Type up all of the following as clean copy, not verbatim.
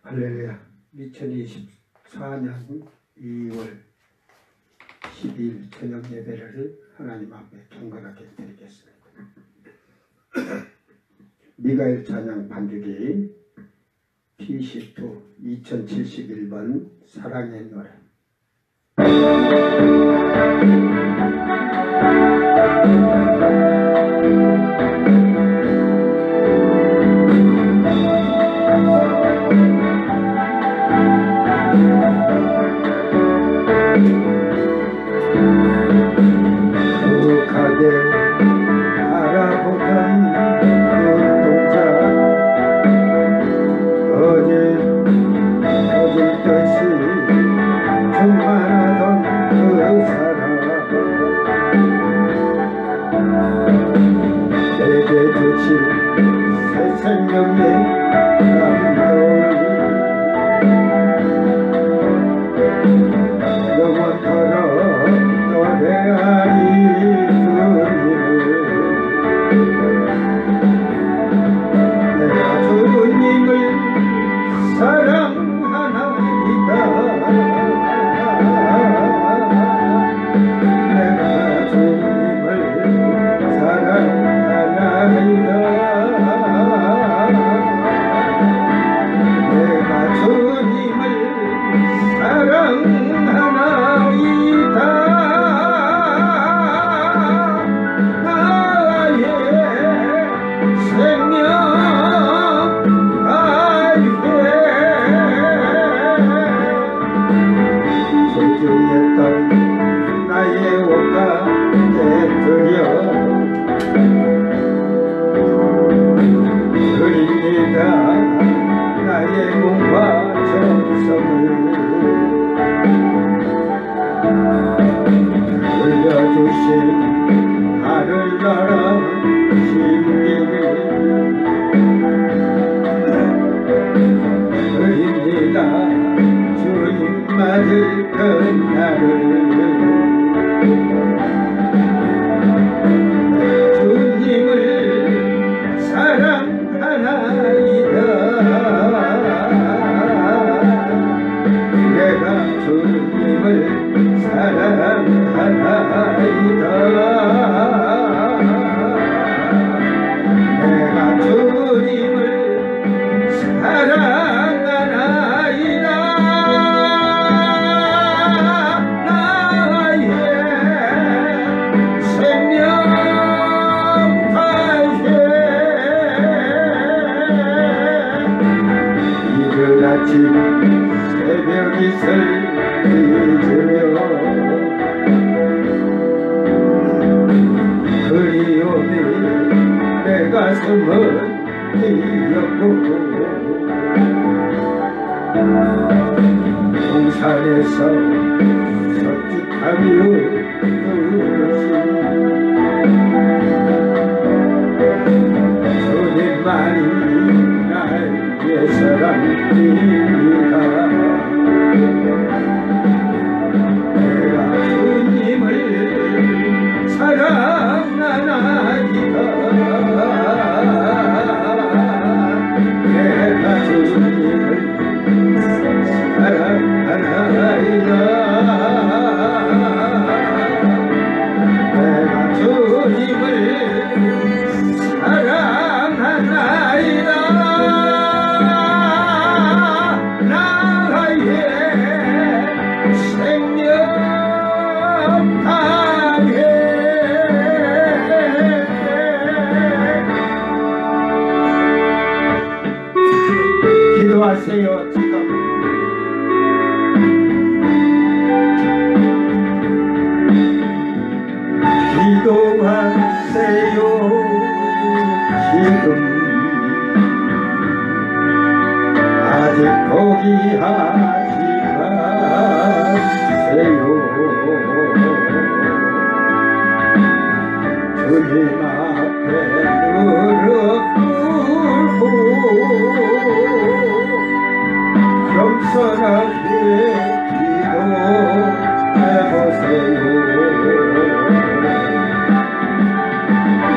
할렐루야. 2024년 2월 12일 저녁 예배를 하나님 앞에 경건하게 드리겠습니다. 미가엘 찬양 반주기 P10 2071번 사랑의 노래.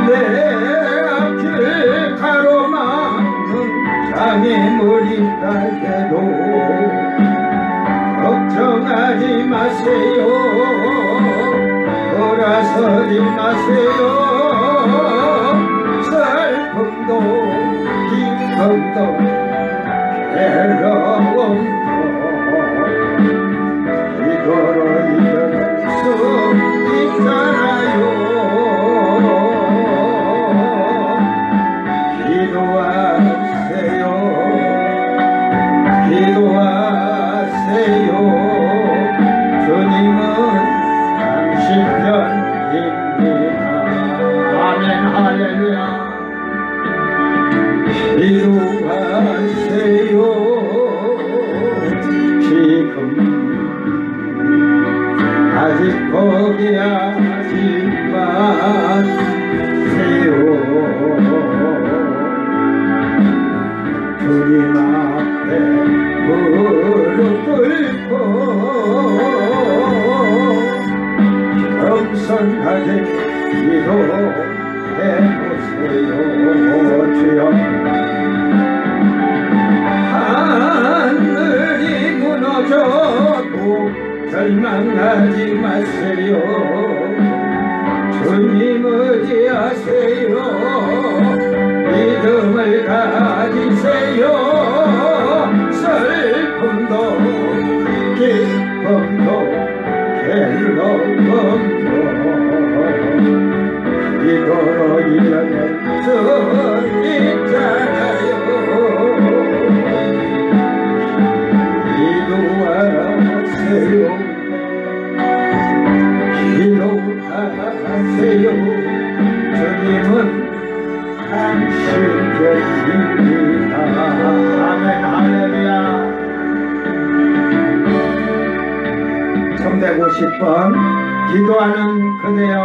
내 앞길 가로막는 장애물이 살게도 걱정하지 마세요. 돌아서지 마세요. 슬픔도 기쁨도 괴로움도 이거로 이겨낼 수 있잖아요. 기도하세요. 기도하세요. 주님은 당신 편입니다. 아멘. 할렐루야. 기도하세요. 지금 아직 포기하지 마세요. 주님 앞에 무릎 꿇고 겸손하게 기도해보세요. 주여 하늘이 무너져도 절망하지 마세요. 주님 의지하세요. 믿음을 가지세요. 슬픔도 기쁨도 괴로움도 이거로 이겨낼 수 있잖아요. 기도하세요. 기도하세요. 주님은 당신 편입니다. 아멘. 할렐루야. 350번 기도하는 그대여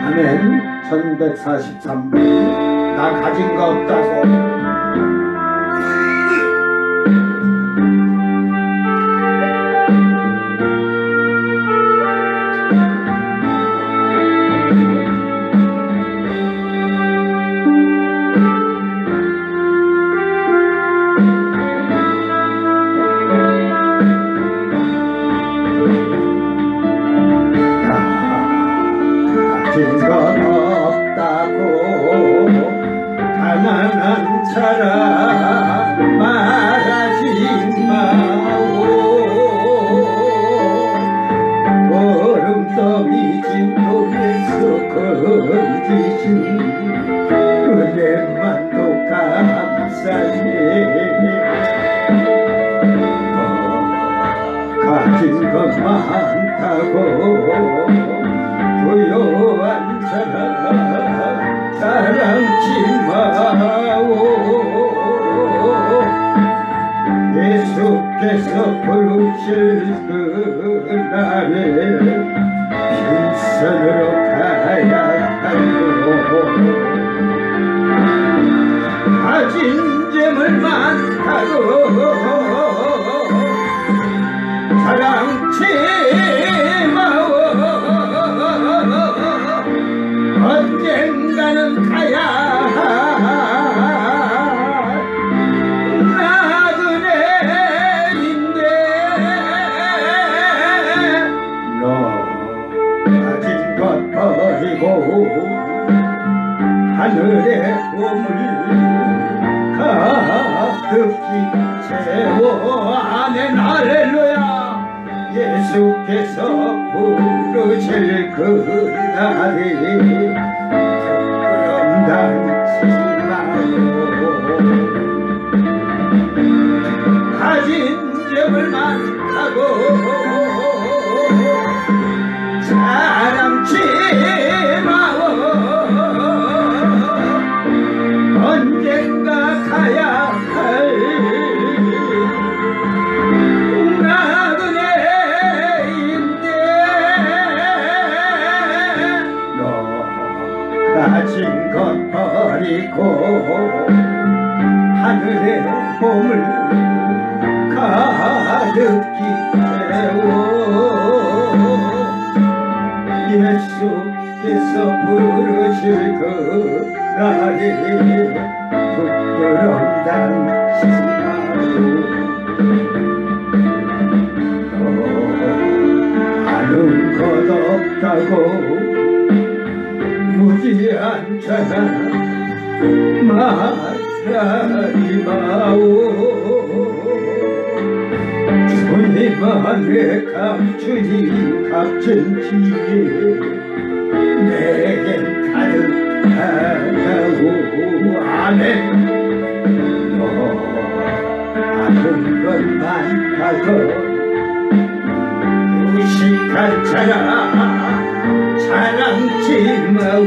아멘. 1143번 나 가진 거 없다고 가진 건 없다고 가난한 사람 말하지 마오. 건지시 은혜만도 감사해. 가진 것 많다고 부요한 사람 사랑치 마오. 예수께서 부르실 그날에 빈손으로 가야 하고 가진 재물 많다고 사랑치 마오. 언젠가는 가야 나그네인데 너 가진 것 버리고 하늘의 꿈을 가득히 채워. 아멘 할렐루야. 예수께서 부르실 그날이 부끄럼당치 마고 가진 재물 많다고 자랑치 마오. 언젠가 가야 할 나그네인데 너 가진 것 버리고 하늘의 봄을 가득히 채워. 예수께서 부르실 그날이 부끄럼당치 마오. 아는 것 없다고 무지한 자나 말하지 마오. 주님만의 감추니 값진 지혜 내겐 가득하다고. 아멘. 너 아는 것 많다고 무식한 자라 자랑치 마오.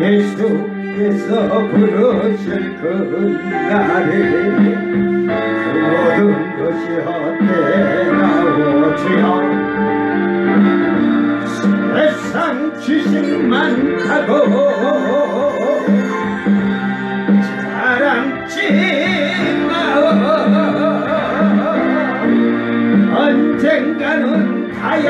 예수께서 부르실 그날에 그 모든 것이 헛되나오. 주여 세상 지식 많다고 자랑치 마오. 언젠가는 가야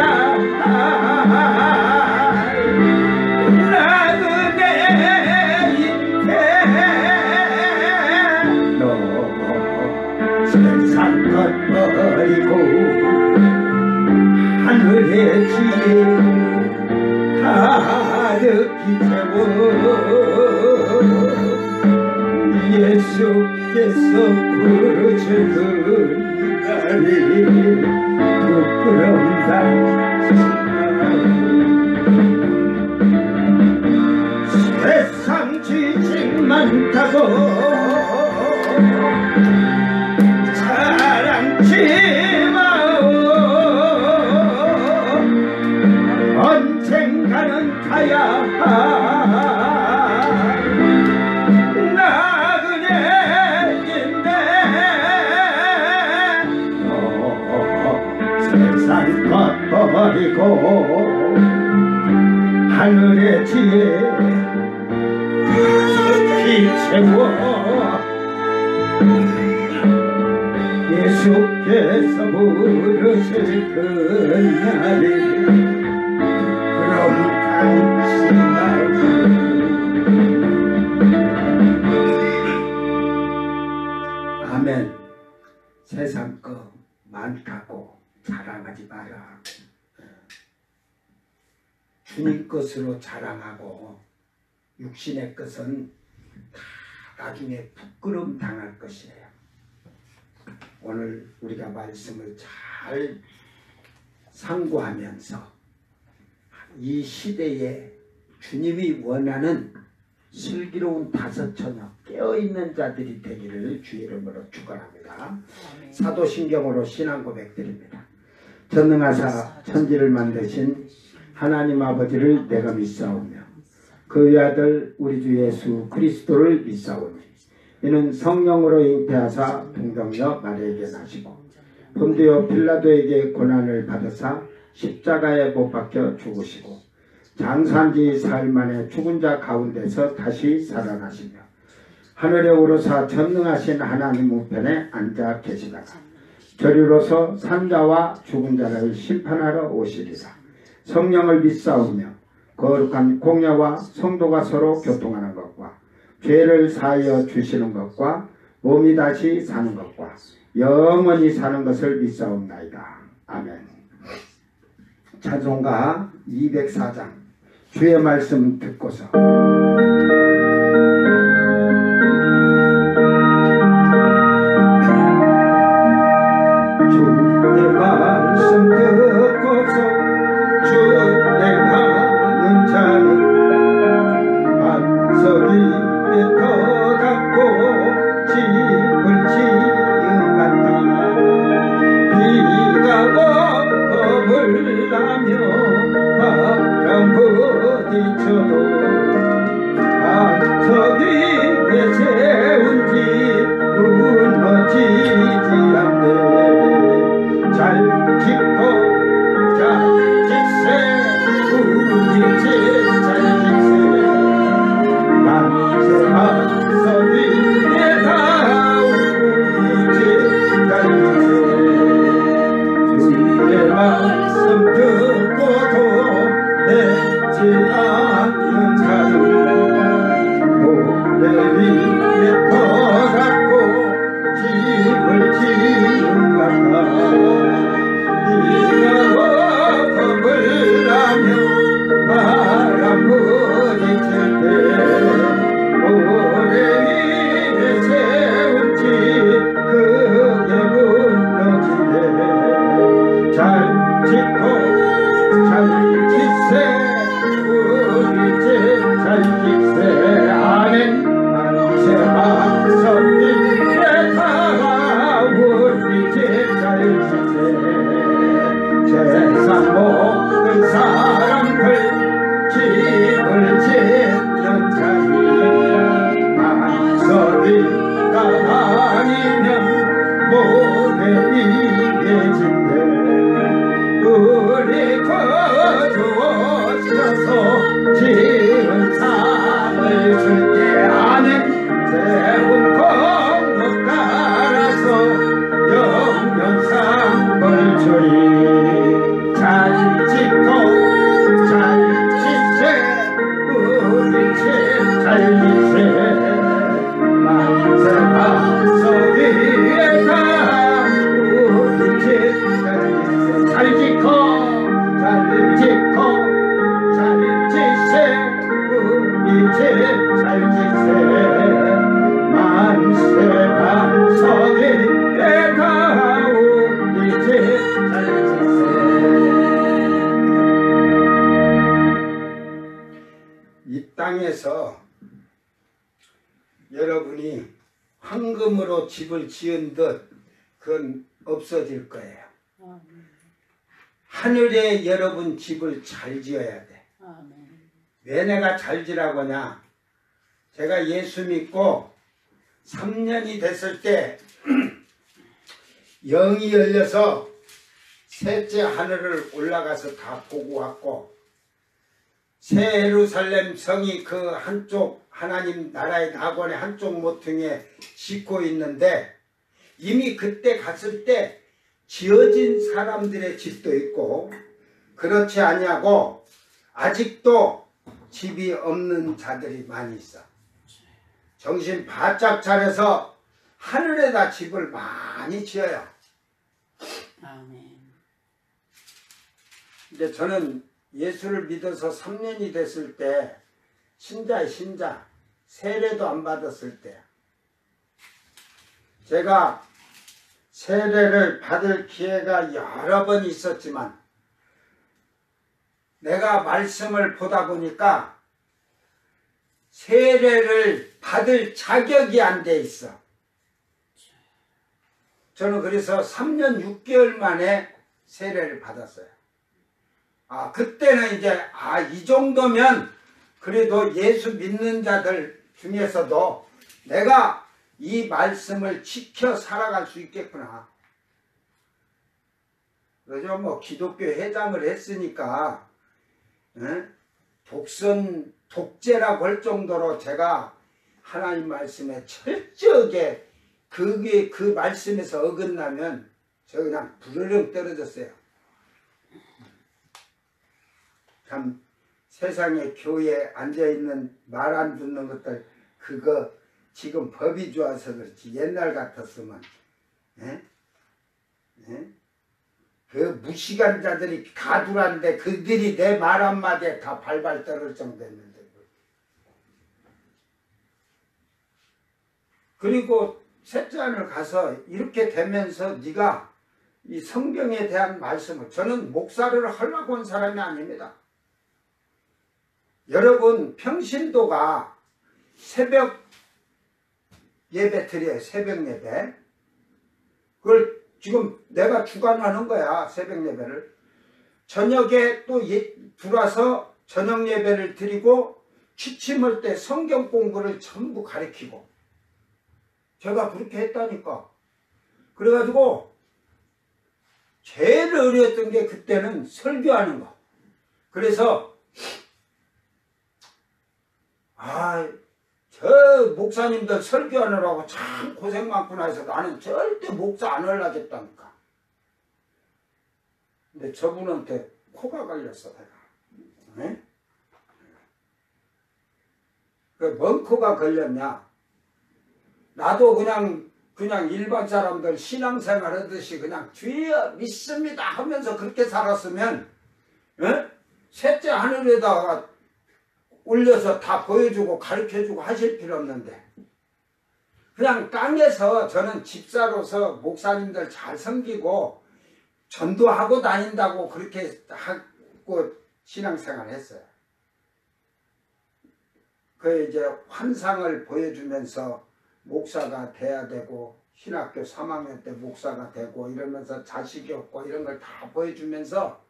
나그네인데 너 세상 것 버리고 하늘의 지혜 가득히 채워. 예수께서 부르실 그날이 부끄럼당치 마오. 세상 지식 많다고 자랑치 마오. 언젠가는 가야 나그네인데 세상 것 버리고 하늘의 지혜 깊이 채워. 예수께서 부르실 그날이 그럼 당시 마오. 아멘. 세상 거 많다고 자랑하지 마라. 주님 것으로 자랑하고 육신의 것은 다 나중에 부끄럼 당할 것이에요. 오늘 우리가 말씀을 잘 상고하면서 이 시대에 주님이 원하는 슬기로운 다섯 처녀 깨어있는 자들이 되기를 주 이름으로 축원합니다. 사도신경으로 신앙 고백드립니다. 전능하사 천지를 만드신 하나님 아버지를 내가 믿사오며 그 외아들 우리 주 예수 그리스도를 믿사오니 이는 성령으로 잉태하사 동정녀 마리아에게 나시고 본디오 빌라도에게 고난을 받으사 십자가에 못 박혀 죽으시고 장사한지 사흘 만에 죽은 자 가운데서 다시 살아나시며 하늘에 오르사 전능하신 하나님 우편에 앉아 계시다가 저리로서 산자와 죽은 자를 심판하러 오시리라. 성령을 믿사오며 거룩한 공예와 성도가 서로 교통하는 것과 죄를 사하여 주시는 것과 몸이 다시 사는 것과 영원히 사는 것을 믿사옵나이다. 아멘. 찬송가 204장 주의 말씀 듣고서 주의 말씀 듣고서 준행하는 자는 반석이 더 닦고 집을 지은 같다. 비가 머물라며 바람 부딪혀도 반석 위에 세운 집 무너지지 않네. 잘 짓고 잘 짓세 우리 집 잘 짓세 반석 위에 닿은 우리 집 잘 짓세 주의 말씀 듣고도 되지 않는 자는 모래 위에 더 닦고 집을 지은 같아. 비가 머물라며 바람 부딪힐 때 모래 위에 세운 집 크게 무너지네. 잘 짓고 잘 짓세 우리 집 잘 짓세. 아멘. 만세 반석 위에 다 우리 집 잘 짓세. 세상 모든 사람들 집을 짓는 자니 반석 위가 아니면 모래 위에 짓네. 우리 거두어서 지은 상을 줄게. 아멘. 세운 공로 따라서 영면상을 주리. 잘 짓고 잘 짓세 우리 집 잘 짓세. 만세 반석 위에 다 우리 집 잘 짓고 잘 짓고 잘 짓세 우리 집 잘 짓세. 만세 반석 위에 다 우리 집 잘 짓세. 이 땅에서 여러분이 황금으로 집을 지은 듯 그건 없어질 거예요. 하늘에 여러분 집을 잘 지어야 돼. 왜 내가 잘 지라고 하냐? 제가 예수 믿고 3년이 됐을 때 영이 열려서 셋째 하늘을 올라가서 다 보고 왔고 새 예루살렘 성이 그 한쪽 하나님 나라의 낙원의 한쪽 모퉁이에 짓고 있는데 이미 그때 갔을 때 지어진 사람들의 집도 있고 그렇지 아니하고 아직도 집이 없는 자들이 많이 있어. 정신 바짝 차려서 하늘에다 집을 많이 지어요. 아멘. 근데 저는 예수를 믿어서 3년이 됐을 때 신자 세례도 안 받았을 때 제가 세례를 받을 기회가 여러 번 있었지만 내가 말씀을 보다 보니까 세례를 받을 자격이 안 돼 있어. 저는 그래서 3년 6개월 만에 세례를 받았어요. 그때는 이제 이 정도면 그래도 예수 믿는 자들 중에서도 내가 이 말씀을 지켜 살아갈 수 있겠구나. 그래서 뭐 기독교 회장을 했으니까 독재라고 할 정도로 제가 하나님 말씀에 철저하게 그 말씀에서 어긋나면 저 그냥 부르릉 떨어졌어요. 참 세상에 교회에 앉아있는 말 안 듣는 것들 그거 지금 법이 좋아서 그렇지 옛날 같았으면 그 무시간 자들이 가두란데 그들이 내 말 한마디에 다 발발 떨을 정도였는데 그리고 셋째 하늘 가서 이렇게 되면서 네가 이 성경에 대한 말씀을 저는 목사를 하려고 온 사람이 아닙니다. 여러분 평신도가 새벽 예배 드려요. 새벽 예배. 그걸 지금 내가 주관하는 거야. 새벽 예배를. 저녁에 또 들어와서 저녁 예배를 드리고 취침할 때 성경 공부를 전부 가르치고 제가 그렇게 했다니까. 그래가지고 제일 어려웠던 게 그때는 설교하는 거. 그래서 저 목사님들 설교하느라고 참 고생 많구나 해서 나는 절대 목사 안 하려겠다니까. 근데 저분한테 코가 걸렸어 내가. 뭔 코가 걸렸냐. 나도 그냥 일반 사람들 신앙생활 하듯이 그냥 주여 믿습니다 하면서 그렇게 살았으면 셋째 하늘에다가 올려서 다 보여주고 가르쳐주고 하실 필요 없는데 그냥 땅에서 저는 집사로서 목사님들 잘 섬기고 전도하고 다닌다고 그렇게 하고 신앙생활 했어요. 그 이제 환상을 보여주면서 목사가 돼야 되고 신학교 3학년 때 목사가 되고 이러면서 자식이 없고 이런 걸 다 보여주면서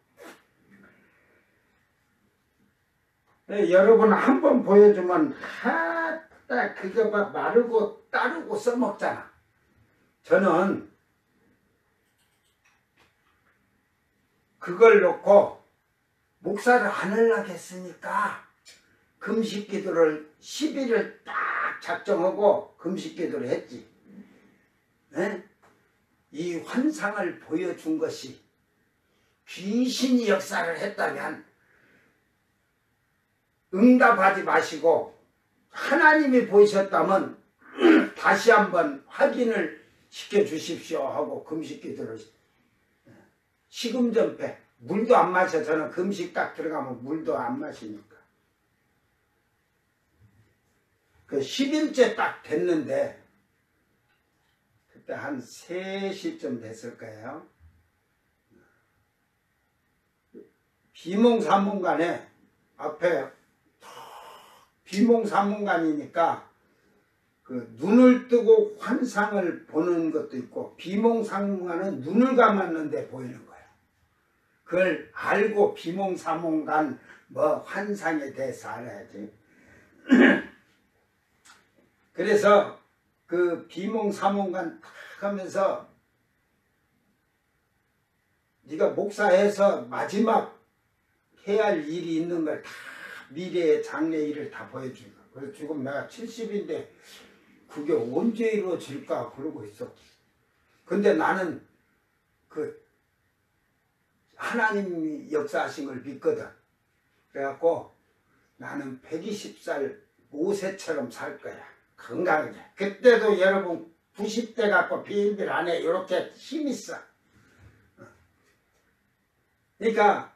여러분 한 번 보여주면 딱 그거 막 마르고 따르고 써먹잖아. 저는 그걸 놓고 목사를 안 하려고 했으니까 금식기도를 10일을 딱 작정하고 금식기도를 했지. 이 환상을 보여준 것이 귀신이 역사를 했다면 응답하지 마시고 하나님이 보이셨다면 다시 한번 확인을 시켜주십시오 하고 금식기도를 식음전폐 물도 안 마셔. 저는 금식 딱 들어가면 물도 안 마시니까 그 10일째 딱 됐는데 그때 한 3시쯤 됐을 거예요. 비몽사몽간에 앞에 비몽사몽간이니까 그 눈을 뜨고 환상을 보는 것도 있고 비몽사몽간은 눈을 감았는데 보이는 거예요. 그걸 알고 비몽사몽간 뭐 환상에 대해서 알아야지. 그래서 그 비몽사몽간 탁 하면서 네가 목사해서 마지막 해야 할 일이 있는 걸 다 미래의 장래 일을 다 보여주는 거야. 그래서 지금 내가 70인데 그게 언제 이루어질까 그러고 있어. 근데 나는 그 하나님이 역사하신 걸 믿거든. 그래갖고 나는 120살 모세처럼 살 거야. 건강하게. 그때도 여러분 90대 갖고 비일비일 안 해. 이렇게 힘 있어. 그러니까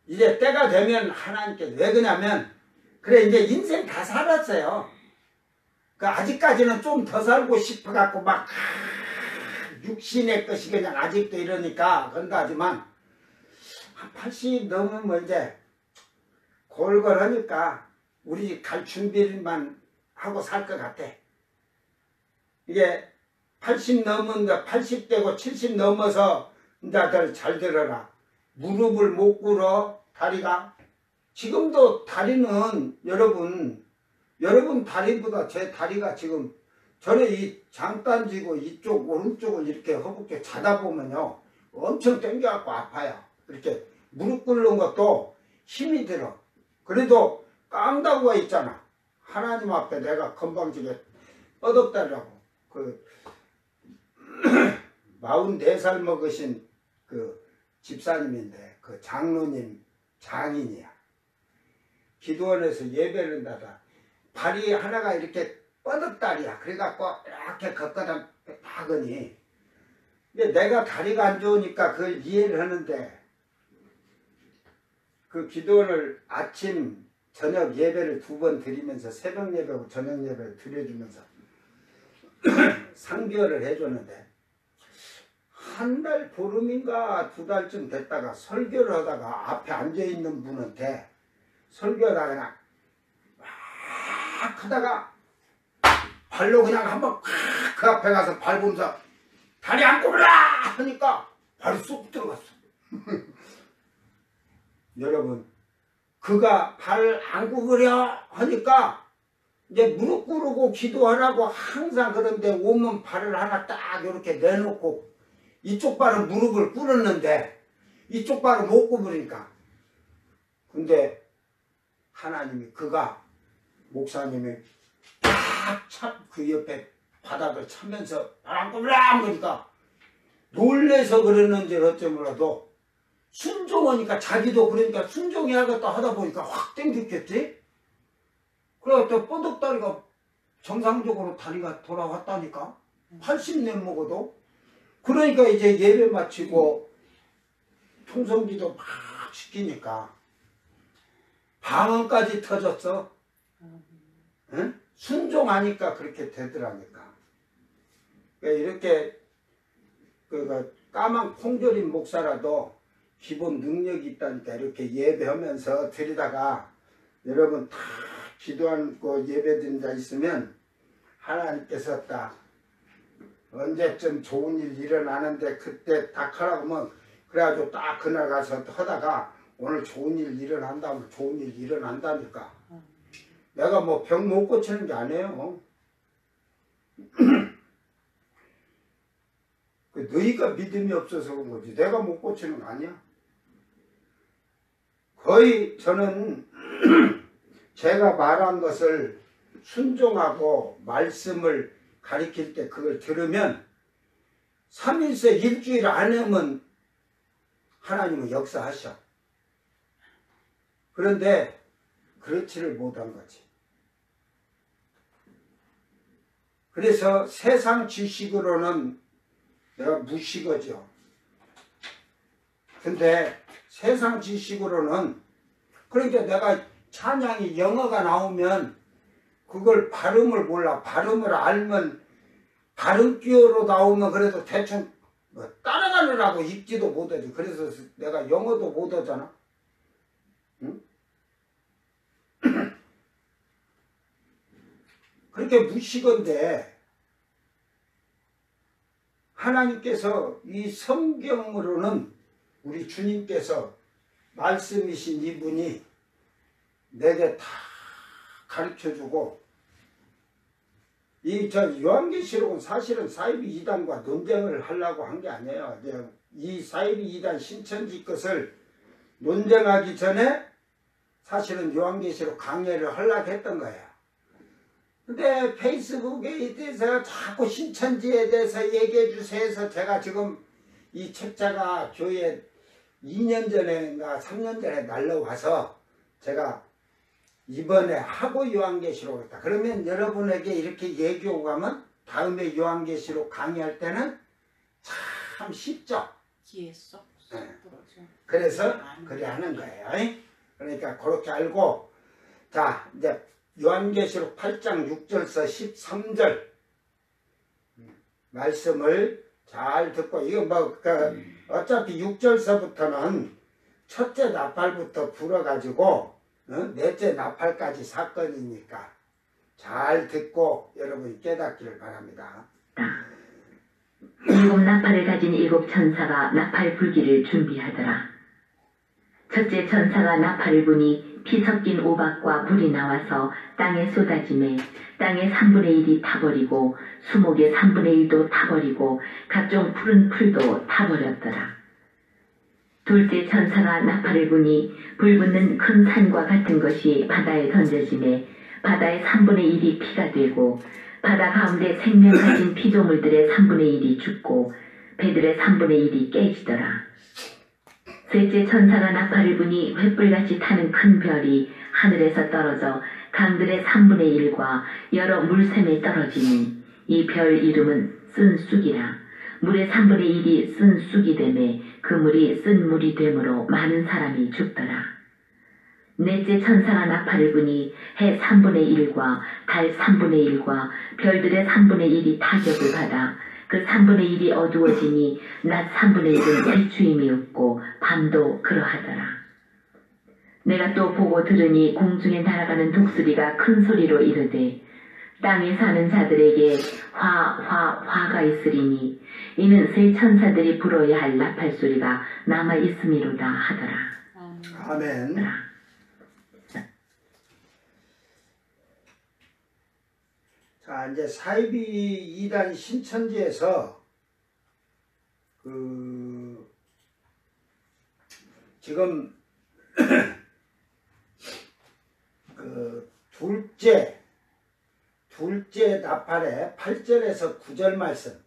이제 때가 되면 하나님께 왜 그러냐면 그래 이제 인생 다 살았어요. 그 아직까지는 좀 더 살고 싶어 갖고 막 육신의 것이 그냥 아직도 이러니까 그런가 하지만 한 80 넘으면 이제 골골하니까 우리 집 갈 준비만 하고 살 것 같아. 이게 80 넘은 거 80대고 70 넘어서 이제 잘 들어라. 무릎을 못 꿇어 다리가. 지금도 다리는 여러분 다리보다 제 다리가 지금 저는 이 장단지고 이쪽 오른쪽을 이렇게 허벅지 자다 보면요 엄청 당겨갖고 아파요. 이렇게 무릎 꿇는 것도 힘이 들어. 그래도 깡다구가 있잖아. 하나님 앞에 내가 건방지게 뻗었다라고. 그 44살 먹으신 그 집사님인데 그 장로님 장인이야. 기도원에서 예배를 나다 발이 하나가 이렇게 뻗었다리야. 그래갖고 이렇게 걷거나 하거니 근데 내가 다리가 안 좋으니까 그걸 이해를 하는데 그 기도원을 아침 저녁 예배를 2번 드리면서 새벽 예배하고 저녁 예배를 드려주면서 상비어를 해줬는데 한 달 보름인가 2달쯤 됐다가 설교를 하다가 앞에 앉아있는 분한테 설교하다가 그냥 막 하다가 발로 그냥 한번 그 앞에 가서 밟으면서 다리 안 꿇으라 하니까 발이 쏙 들어갔어. 여러분 그가 발 안 굽으려 하니까 이제 무릎 꿇고 기도하라고 항상 그런데 오면 발을 하나 딱 이렇게 내놓고 이쪽 발은 무릎을 꿇었는데 이쪽 발은 못 굽으니까 근데 하나님이 그가 목사님이 딱 그 옆에 바닥을 차면서 발 안 굽으라 그러니까 놀래서 그러는지 어찌 몰라도 순종하니까 자기도 그러니까 순종해야겠다 하다 보니까 확 땡겼겠지? 그래서 또 뻐덕다리가 정상적으로 다리가 돌아왔다니까 80년 먹어도 그러니까 이제 예배 마치고 통성기도 막 시키니까 방언까지 터졌어. 응? 순종하니까 그렇게 되더라니까. 그러니까 이렇게 까만 콩절인 목사라도 기본 능력이 있다니까 이렇게 예배하면서 드리다가 여러분 다 기도하고 예배드린 자 있으면 하나님께서 딱 언제쯤 좋은 일 일어나는데 그때 딱 하라고 하면 그래가지고 딱 그날 가서 하다가 오늘 좋은 일 일어난다면 좋은 일 일어난다니까. 내가 뭐 병 못 고치는 게 아니에요. 너희가 믿음이 없어서 그런 거지 내가 못 고치는 거 아니야. 거의 저는 제가 말한 것을 순종하고 말씀을 가리킬 때 그걸 들으면 3일째 일주일 안 하면 하나님은 역사하셔. 그런데 그렇지를 못한 거지. 그래서 세상 지식으로는 내가 무식하죠. 근데 세상 지식으로는 그러니까 내가 찬양이 영어가 나오면 그걸 발음을 몰라. 발음을 알면 발음 기호로 나오면 그래도 대충 뭐 따라가느라고 읽지도 못하지. 그래서 내가 영어도 못하잖아. 응? 그렇게 무식한데 하나님께서 이 성경으로는 우리 주님께서 말씀이신 이분이 내게 다 가르쳐주고 이 요한계시록은 사실은 사이비 이단과 논쟁을 하려고 한 게 아니에요. 이 사이비 이단 신천지 것을 논쟁하기 전에 사실은 요한계시록 강의를 하려고 했던 거예요. 근데 페이스북에 대해서 자꾸 신천지에 대해서 얘기해 주세요 해서 제가 지금 이 책자가 교회에 2년 전인가 3년 전에 날라와서 제가 이번에 하고 요한계시록 했다. 그러면 여러분에게 이렇게 얘기하고 가면 다음에 요한계시록 강의할 때는 참 쉽죠. 귀에 쏙 들어오죠. 그래서 그래 하는 거예요. 그러니까 그렇게 알고 자 이제 요한계시록 8장 6절서 13절 말씀을 잘 듣고 이거 뭐 어차피 6절서부터는 첫째 나팔부터 불어가지고 넷째 나팔까지 사건이니까 잘 듣고 여러분이 깨닫기를 바랍니다. 일곱 나팔을 가진 일곱 천사가 나팔 불기를 준비하더라. 첫째 천사가 나팔을 부니 피 섞인 오박과 불이 나와서 땅에 쏟아지매 땅의 3분의 1이 타버리고 수목의 3분의 1도 타버리고 각종 푸른 풀도 타버렸더라. 둘째 천사가 나팔을 부니 불붙는 큰 산과 같은 것이 바다에 던져지매 바다의 3분의 1이 피가 되고 바다 가운데 생명 가진 피조물들의 3분의 1이 죽고 배들의 3분의 1이 깨지더라. 셋째 천사가 나팔을 부니 횃불같이 타는 큰 별이 하늘에서 떨어져 강들의 3분의 1과 여러 물샘에 떨어지니 이 별 이름은 쓴 쑥이라. 물의 3분의 1이 쓴 쑥이 되매 그 물이 쓴 물이 되므로 많은 사람이 죽더라. 넷째 천사가 나팔을 부니 해 3분의 1과 달 3분의 1과 별들의 3분의 1이 타격을 받아 그 3분의 1이 어두워지니 낮 3분의 1은 비추임이 없고 밤도 그러하더라. 내가 또 보고 들으니 공중에 날아가는 독수리가 큰 소리로 이르되 땅에 사는 자들에게 화가 있으리니 이는 세 천사들이 불어야 할 나팔 소리가 남아 있음이로다 하더라. 아멘. 자, 이제 사이비 2단 신천지에서 지금 둘째 나팔의 8절에서 9절 말씀.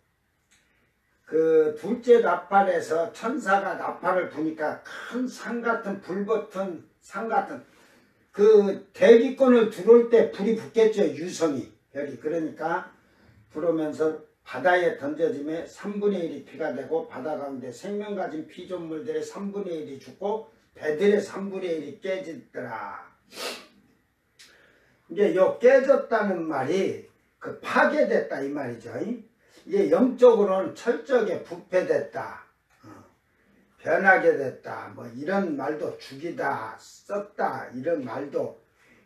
둘째 나팔에서 천사가 나팔을 부니까 큰 산 같은 불 붙은 산 같은 대기권을 들어올 때 불이 붙겠죠. 유성이 별이. 그러니까 불으면서 바다에 던져짐에 3분의 1이 피가 되고 바다 가운데 생명 가진 피조물들의 3분의 1이 죽고 배들의 3분의 1이 깨지더라. 이게 요 깨졌다는 말이 파괴됐다 이 말이죠. 이게 영적으로는 철저하게 부패됐다, 변하게 됐다, 뭐 이런 말도 죽이다, 썼다 이런 말도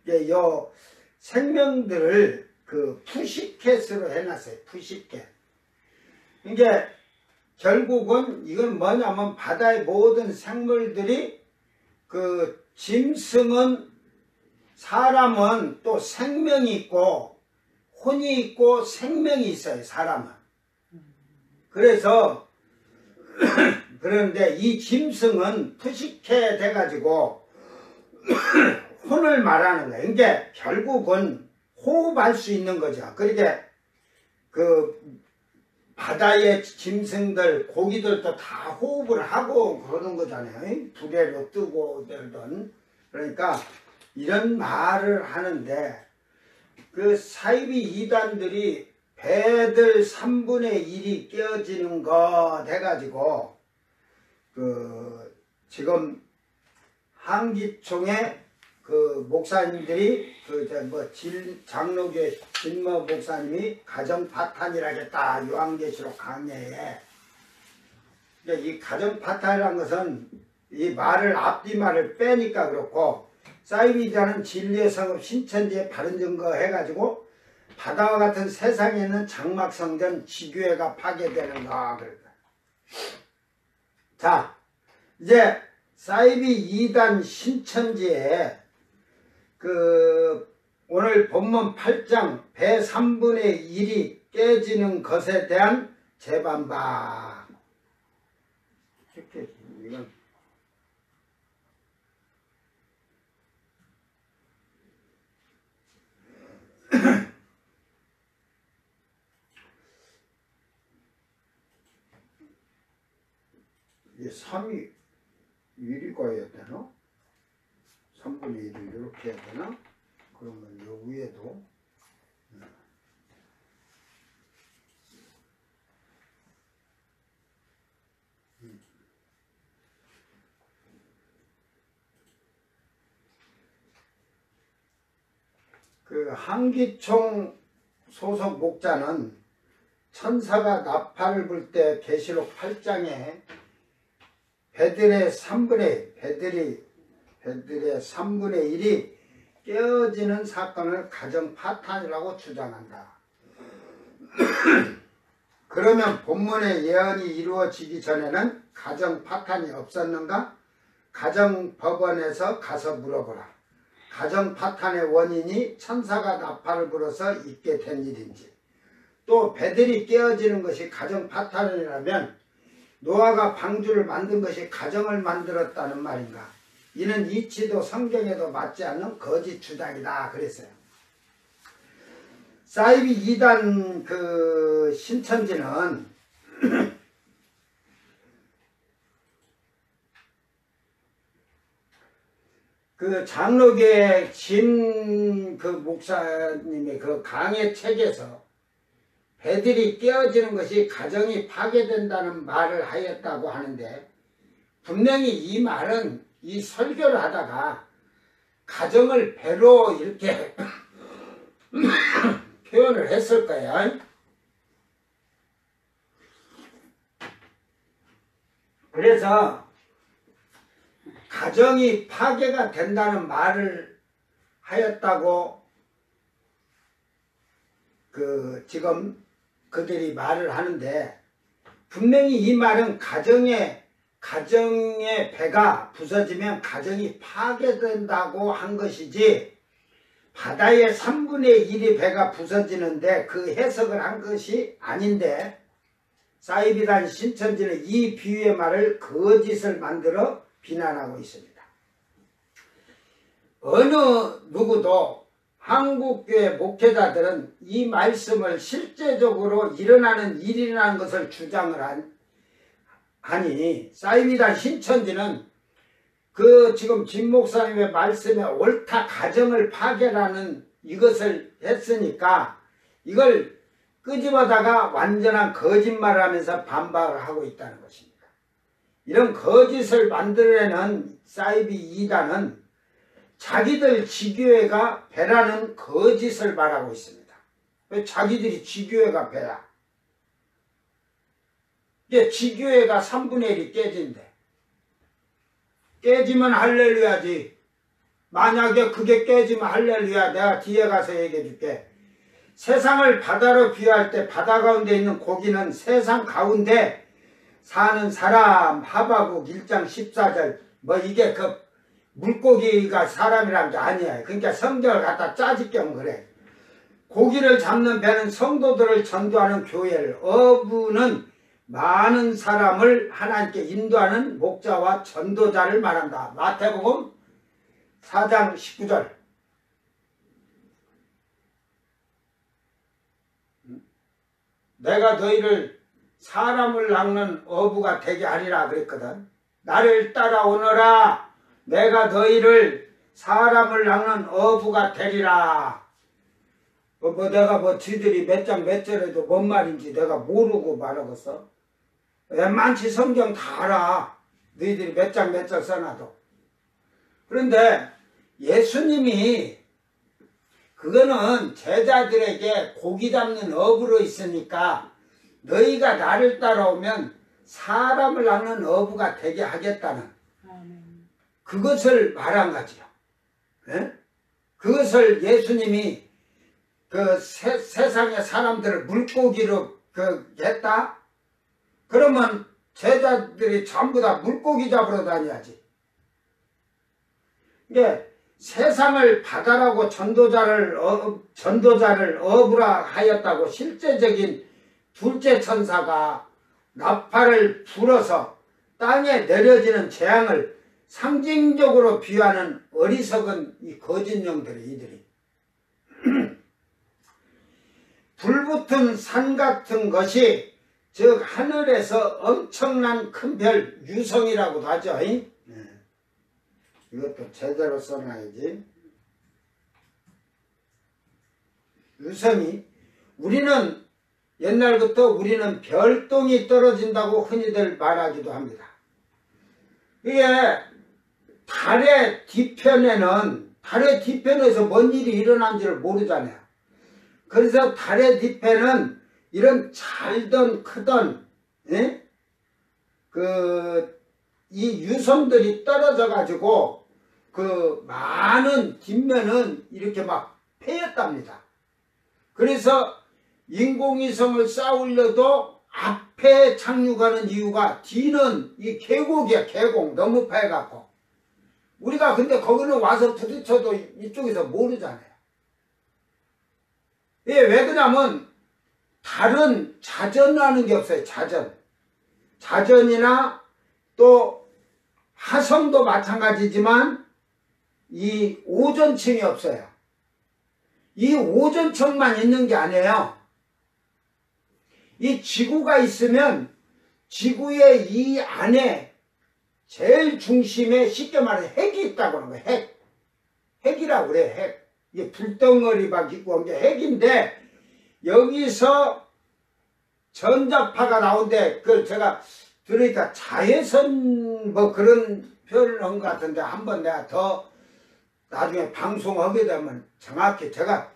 이게 요 생명들을 푸시켓으로 해놨어요. 푸시켓. 이게 결국은 이건 뭐냐면 바다의 모든 생물들이 짐승은 사람은 또 생명이 있고 혼이 있고 생명이 있어요. 사람은. 그래서 그런데 이 짐승은 푸시케 돼가지고 혼을 말하는 거예요. 이게 결국은 호흡할 수 있는 거죠. 그러니까 바다의 짐승들, 고기들도 다 호흡을 하고 그러는 거잖아요. 두 개로 뜨고 내던. 그러니까 이런 말을 하는데 사이비 2단들이 배들 3분의 1이 깨어지는 거 돼가지고 지금 한기총의 목사님들이 장로교회 진모 목사님이 가정파탄이라겠다 요한계시록 강해에. 이 가정파탄이라는 것은 이 말을 앞뒤 말을 빼니까 그렇고 사이비자는 진리의 성읍 신천지에 바른 증거 해가지고 바다와 같은 세상에 있는 장막성전 지교회가 파괴되는 거. 자, 이제 사이비 2단 신천지에 오늘 본문 8장 배 3분의 1이 깨지는 것에 대한 재반박. 이건 이게 3이 1이 가야 되나? 3분의 1을 이렇게 해야 되나? 그러면 요 위에도 한기총 소속 목자는 천사가 나팔을 불 때 계시록 8장에 배들의 3분의 1이 깨어지는 사건을 가정 파탄이라고 주장한다. 그러면 본문의 예언이 이루어지기 전에는 가정 파탄이 없었는가? 가정법원에서 가서 물어보라. 가정 파탄의 원인이 천사가 나팔을 불어서 있게 된 일인지, 또 배들이 깨어지는 것이 가정 파탄이라면 노아가 방주를 만든 것이 가정을 만들었다는 말인가? 이는 이치도 성경에도 맞지 않는 거짓 주장이다 그랬어요. 사이비 2단 그 신천지는 그 장로교의 진 그 목사님의 그 강의 책에서 배들이 깨어지는 것이 가정이 파괴된다는 말을 하였다고 하는데, 분명히 이 말은 이 설교를 하다가 가정을 배로 이렇게 표현을 했을 거예요. 그래서 가정이 파괴가 된다는 말을 하였다고 지금 그들이 말을 하는데, 분명히 이 말은 가정의 배가 부서지면 가정이 파괴된다고 한 것이지, 바다의 3분의 1이 배가 부서지는데 그 해석을 한 것이 아닌데, 사이비단 신천지는 이 비유의 말을 거짓을 만들어 비난하고 있습니다. 어느 누구도 한국교회 목회자들은 이 말씀을 실제적으로 일어나는 일이라는 것을 주장을 하니, 사이비단 신천지는 그 지금 진 목사님의 말씀에 옳다 가정을 파괴라는 이것을 했으니까 이걸 끄집어다가 완전한 거짓말을 하면서 반박을 하고 있다는 것입니다. 이런 거짓을 만들어내는 사이비 2단은 자기들 지교회가 배라는 거짓을 말하고 있습니다. 왜 자기들이 지교회가 배야? 이게 지교회가 3분의 1이 깨진대. 깨지면 할렐루야지. 만약에 그게 깨지면 할렐루야. 내가 뒤에 가서 얘기해 줄게. 세상을 바다로 비유할 때 바다 가운데 있는 고기는 세상 가운데 사는 사람, 하박국 1장 14절 뭐 이게 그 물고기가 사람이란 게 아니야. 그러니까 성경을 갖다 짜집경 그래. 고기를 잡는 배는 성도들을 전도하는 교회를, 어부는 많은 사람을 하나님께 인도하는 목자와 전도자를 말한다. 마태복음 4장 19절. 내가 너희를 사람을 낚는 어부가 되게 하리라 그랬거든. 나를 따라오너라. 내가 너희를 사람을 낚는 어부가 되리라. 내가 지들이 몇 장 몇 절에도 뭔 말인지 내가 모르고 말하겠어. 웬만치 성경 다 알아. 너희들이 몇 장 몇 절 써놔도. 그런데 예수님이 그거는 제자들에게 고기 잡는 어부로 있으니까 너희가 나를 따라오면 사람을 낚는 어부가 되게 하겠다는 그것을 말한 거지요. 예? 그것을 예수님이 그 세상의 사람들을 물고기로 했다? 그러면 제자들이 전부 다 물고기 잡으러 다녀야지. 이게 세상을 바다라고 전도자를 어부라 하였다고 실제적인 둘째 천사가 나팔을 불어서 땅에 내려지는 재앙을 상징적으로 비유하는 어리석은 이 거짓령들이 이들이 불붙은 산 같은 것이 즉 하늘에서 엄청난 큰 별 유성이라고도 하죠. 이것도 제대로 써놔야지. 유성이 우리는 옛날부터 우리는 별똥이 떨어진다고 흔히들 말하기도 합니다. 이게 달의 뒤편에서 뭔 일이 일어난지를 모르잖아요. 그래서 달의 뒤편은 이런 잘던 크던 이 유성들이 떨어져 가지고 그 많은 뒷면은 이렇게 막 패였답니다. 그래서 인공위성을 쌓으려도 앞에 착륙하는 이유가 뒤는 이 계곡이야. 계곡 너무 파여갖고 우리가 근데 거기는 와서 부딪혀도 이쪽에서 모르잖아요. 왜 그러냐면 다른 자전하는 게 없어요. 자전이나 또 화성도 마찬가지지만 이 오존층이 없어요. 이 오존층만 있는 게 아니에요. 이 지구가 있으면 지구의 이 안에 제일 중심에 쉽게 말해 핵이 있다고 하는 거예요. 핵이라고 그래. 핵. 이게 불덩어리 막 있고 게 핵인데 여기서 전자파가 나오는데 그걸 제가 들으니까 자외선 뭐 그런 표현을 한 것 같은데 한번 내가 더 나중에 방송하게 되면 정확히 제가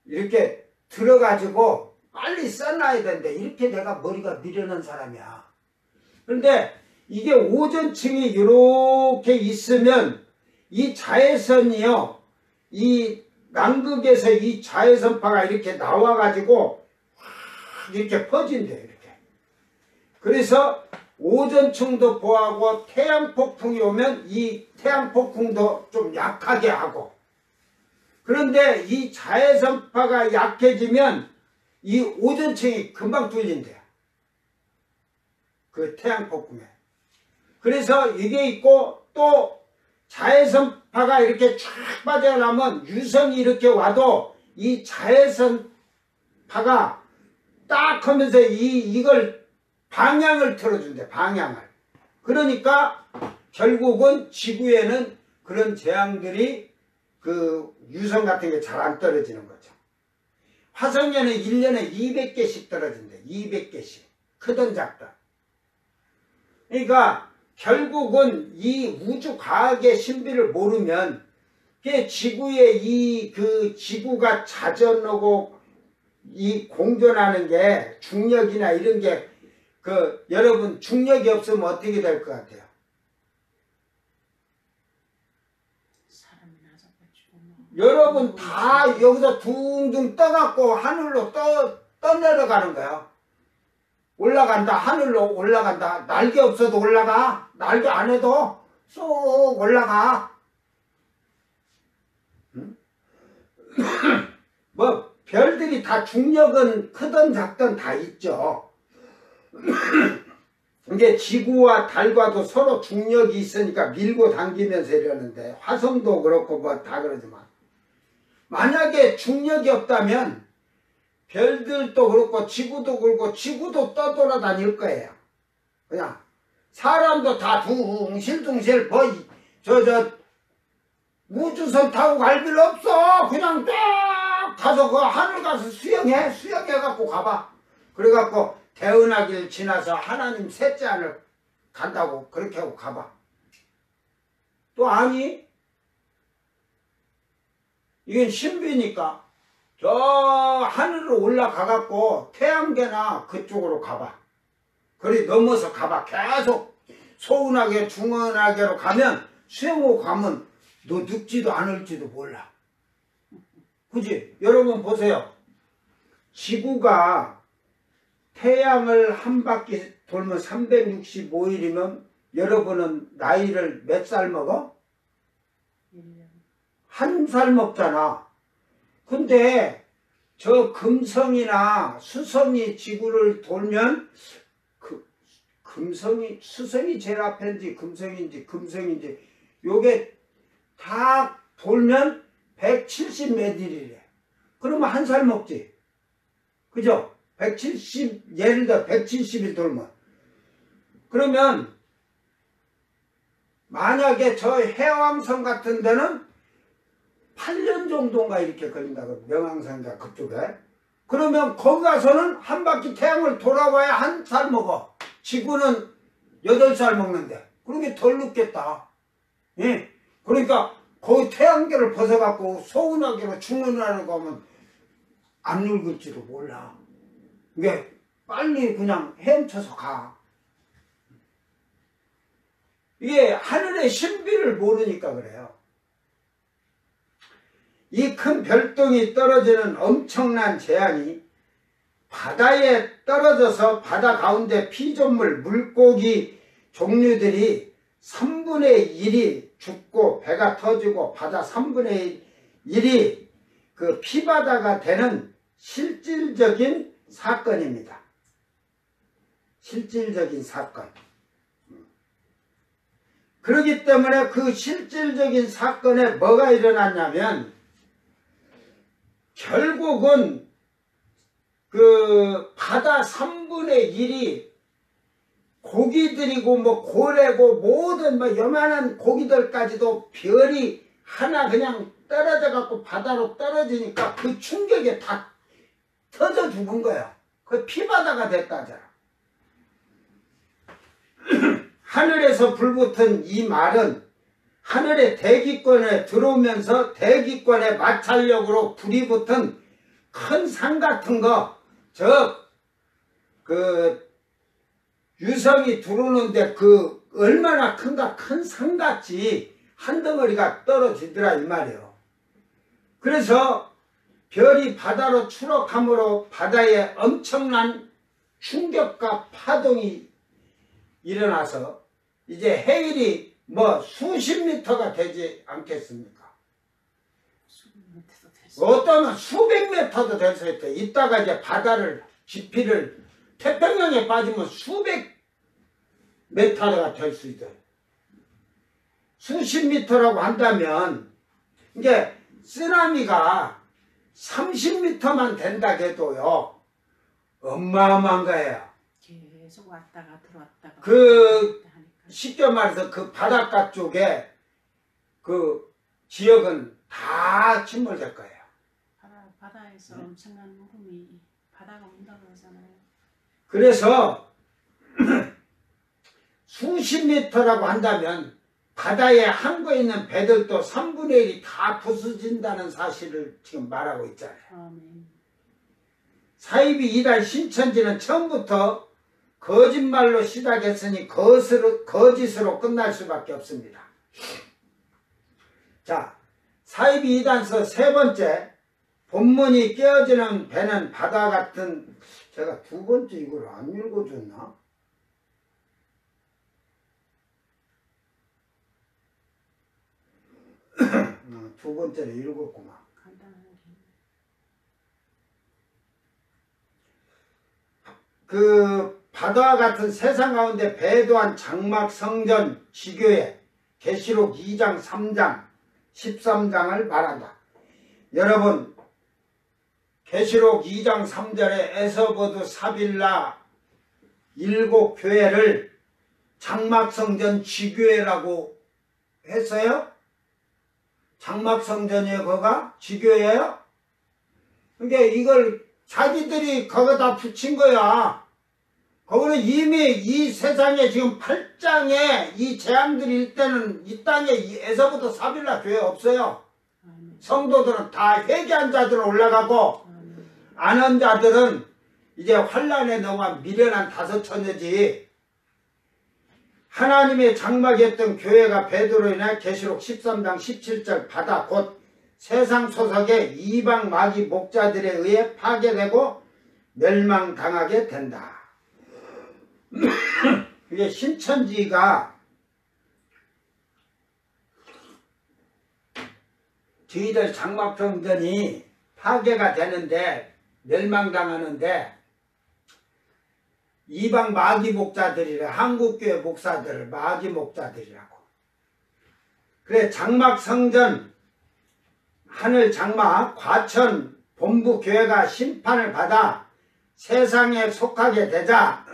이렇게 들어가지고 빨리 써놔야 되는데 이렇게 내가 머리가 미련한 사람이야. 그런데 이게 오존층이 이렇게 있으면 이 자외선이요. 이 남극에서 이 자외선파가 이렇게 나와가지고 이렇게 퍼진대요. 이렇게. 그래서 오존층도 보호하고 태양폭풍이 오면 이 태양폭풍도 좀 약하게 하고 그런데 이 자외선파가 약해지면 이 오존층이 금방 뚫린대요. 그 태양폭풍에. 그래서 이게 있고 또 자외선파가 이렇게 쫙 빠져나면 유성이 이렇게 와도 이 자외선파가 딱 하면서 이걸 방향을 틀어준대. 방향을. 그러니까 결국은 지구에는 그런 재앙들이 그 유성 같은 게 잘 안 떨어지는 거죠. 화성에는 1년에 200개씩 떨어진대. 200개씩. 크든 작든. 그러니까 결국은 이 우주 과학의 신비를 모르면 지구의 그 지구가 자전하고 이 공존하는 게 중력이나 이런 게 여러분 중력이 없으면 어떻게 될 것 같아요? 사람이 낮아가지고 여러분 다 여기서 둥둥 떠갖고 하늘로 떠내려가는 거야. 올라간다. 하늘로 올라간다. 날개 없어도 올라가. 날개 안 해도 쏙 올라가. 응? 뭐 별들이 다 중력은 크든 작든 다 있죠. 이게 지구와 달과도 서로 중력이 있으니까 밀고 당기면서 이러는데 화성도 그렇고 뭐 다 그러지만 만약에 중력이 없다면 별들도 그렇고 지구도 그렇고 지구도 떠돌아다닐 거예요. 그냥 사람도 다 둥실둥실 우주선 타고 갈 필요 없어. 그냥 딱 가서 그 하늘 가서 수영해갖고 가봐. 그래갖고 대은하길 지나서 하나님 셋째 하늘 간다고 그렇게 하고 가봐. 또 아니 이건 신비니까 저 하늘로 올라가갖고 태양계나 그쪽으로 가봐. 그리 넘어서 가봐. 계속 소운하게 중원하게로 가면 수영하고 가면 너 늙지도 않을지도 몰라. 그지? 여러분 보세요. 지구가 태양을 한 바퀴 돌면 365일이면 여러분은 나이를 몇 살 먹어? 1년. 1살 먹잖아. 근데 저 금성이나 수성이 지구를 돌면 수성이 제일 앞인지 금성인지 요게 다 돌면 170 몇 일이래. 그러면 1살 먹지. 그죠? 170, 예를 들어 170일 돌면. 그러면 만약에 저 해왕성 같은 데는 8년 정도인가 이렇게 걸린다고. 명왕성인가 그쪽에. 그러면 거기 가서는 한 바퀴 태양을 돌아와야 1살 먹어. 지구는 8살 먹는데. 그러게 덜 늙겠다. 예. 그러니까 거기 태양계를 벗어갖고 소운하게로 중원하려고 하면 안 늙을지도 몰라. 이게 빨리 그냥 헤엄쳐서 가. 이게 하늘의 신비를 모르니까 그래요. 이 큰 별똥이 떨어지는 엄청난 재앙이 바다에 떨어져서 바다 가운데 피조물, 물고기 종류들이 3분의 1이 죽고 배가 터지고 바다 3분의 1이 그 피바다가 되는 실질적인 사건입니다. 실질적인 사건. 그렇기 때문에 그 실질적인 사건에 뭐가 일어났냐면 결국은 그 바다 3분의 1이 고기들이고 뭐 고래고 모든 뭐 요만한 고기들까지도 별이 하나 그냥 떨어져 갖고 바다로 떨어지니까 그 충격에 다 터져 죽은 거예요. 그 피바다가 됐다잖아. 하늘에서 불붙은 이 말은 하늘의 대기권에 들어오면서 대기권의 마찰력으로 불이 붙은 큰 산 같은 거, 그 유성이 들어오는데 그 얼마나 큰가, 큰 산같이 한 덩어리가 떨어지더라 이 말이에요. 그래서 별이 바다로 추락함으로 바다에 엄청난 충격과 파동이 일어나서 이제 해일이 뭐 수십 미터가 되지 않겠습니까? 어떠면 수백 미터도 될 수 있대. 이따가 이제 바다를 지피를 태평양에 빠지면 수백 미터가 될 수 있어요. 수십 미터라고 한다면 이게 쓰나미가 30미터만 된다 해도요 어마어마한 거예요. 계속 왔다가 들어왔다가 쉽게 말해서 그 바닷가 쪽에 그 지역은 다 침몰될 거예요. 바다에서 엄청난 물음이 바다가 온다고 하잖아요. 그래서 수십 미터라고 한다면 바다에 항구에 있는 배들도 3분의 1이 다 부서진다는 사실을 지금 말하고 있잖아요. 아멘. 사이비 이단 신천지는 처음부터 거짓말로 시작했으니 거짓으로 끝날 수밖에 없습니다. 자, 사이비 이단서 세 번째, 본문이 깨어지는 배는 바다 같은, 제가 두 번째 이걸 안 읽어줬나? 두 번째를 읽었구만. 그 바다와 같은 세상 가운데 배도한 장막 성전 지교에 계시록 2장 3장 13장을 말한다. 여러분 계시록 2장 3절에 에서버드 사빌라 7 교회를 장막 성전 지교회라고 했어요? 장막 성전이에요 거가? 지교회예요? 그러니까 이걸 자기들이 거기다 붙인 거야. 거기는 이미 이 세상에 지금 8장에 이 재앙들이 일 때는 이 땅에 에서부터 사빌라 교회 없어요. 성도들은 다 회개한 자들은 올라가고 안 한 자들은 이제 환란에 넘어 미련한 다섯 처녀지. 하나님의 장막이었던 교회가 베드로로 인해 계시록 13장 17절 바다 곧 세상 소속의 이방 마귀 목자들에 의해 파괴되고 멸망당하게 된다. 이게 신천지가 저희들 장막성전이 파괴가 되는데 멸망당하는데 이방 마귀 목자들이래. 한국교회 목사들을 마귀 목자들이라고. 그래 장막성전 하늘 장막 과천 본부 교회가 심판을 받아 세상에 속하게 되자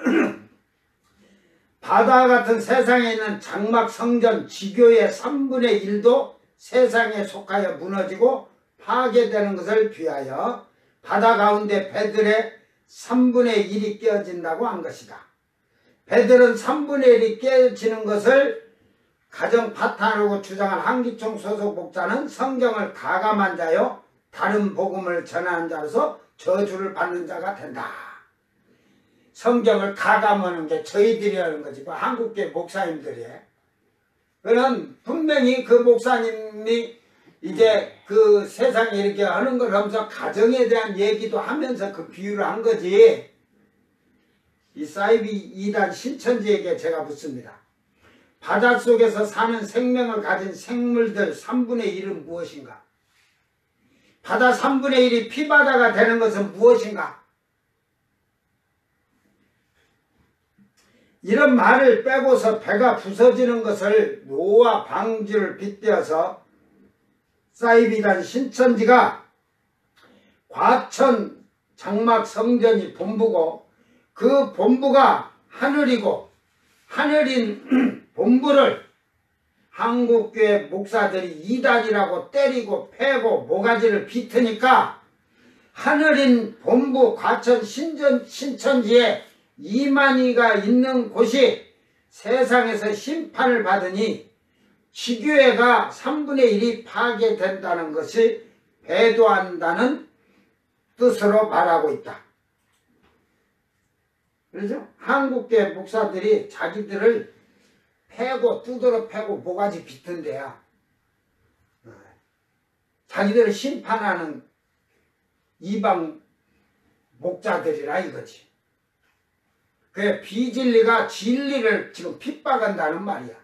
바다와 같은 세상에 있는 장막 성전 지교의 3분의 1도 세상에 속하여 무너지고 파괴되는 것을 비하여 바다 가운데 배들의 3분의 1이 깨어진다고 한 것이다. 배들은 3분의 1이 깨어지는 것을 가정 파탄으로 주장한 한기총 소속 목사는 성경을 가감한 자요 다른 복음을 전하는 자로서 저주를 받는 자가 된다. 성경을 가감하는 게 저희들이 하는 거지. 뭐 한국계 목사님들이. 그는 분명히 그 목사님이 이제 그 세상에 이렇게 하는 걸 하면서 가정에 대한 얘기도 하면서 그 비유를 한 거지. 이 사이비 2단 신천지에게 제가 묻습니다. 바닷속에서 사는 생명을 가진 생물들 3분의 1은 무엇인가? 바다 3분의 1이 피바다가 되는 것은 무엇인가? 이런 말을 빼고서 배가 부서지는 것을 노아 방주를 빗대어서 사이비단 신천지가 과천 장막 성전이 본부고 그 본부가 하늘이고 하늘인 본부를 한국교회 목사들이 이단이라고 때리고 패고 모가지를 비트니까 하늘인 본부 과천 신천지에 이만희가 있는 곳이 세상에서 심판을 받으니 지교회가 3분의 1이 파괴된다는 것이 배도한다는 뜻으로 말하고 있다. 그렇죠? 한국교회 목사들이 자기들을 패고 두드러 패고 모가지 비튼 데야. 자기들을 심판하는 이방 목자들이라 이거지. 그 비진리가 진리를 지금 핍박한다는 말이야.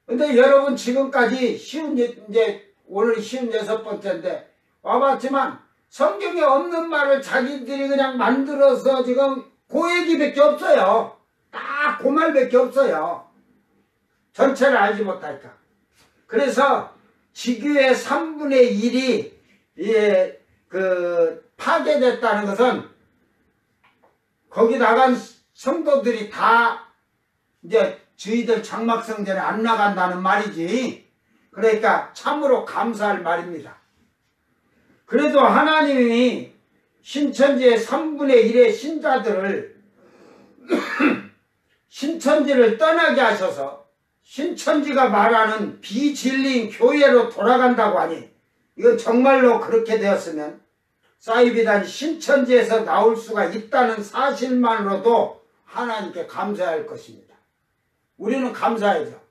근데 여러분 지금까지 이제 오늘 56번째인데 와봤지만 성경에 없는 말을 자기들이 그냥 만들어서 지금 그 얘기밖에 없어요. 딱 그 말밖에 없어요. 전체를 알지 못하니까. 그래서 지교의 3분의 1이 파괴됐다는 것은 거기 나간 성도들이 다 이제 저희들 장막성전에 안 나간다는 말이지. 그러니까 참으로 감사할 말입니다. 그래도 하나님이 신천지의 3분의 1의 신자들을 신천지를 떠나게 하셔서 신천지가 말하는 비진리인 교회로 돌아간다고 하니 이건 정말로 그렇게 되었으면 사이비단 신천지에서 나올 수가 있다는 사실만으로도 하나님께 감사할 것입니다. 우리는 감사해죠.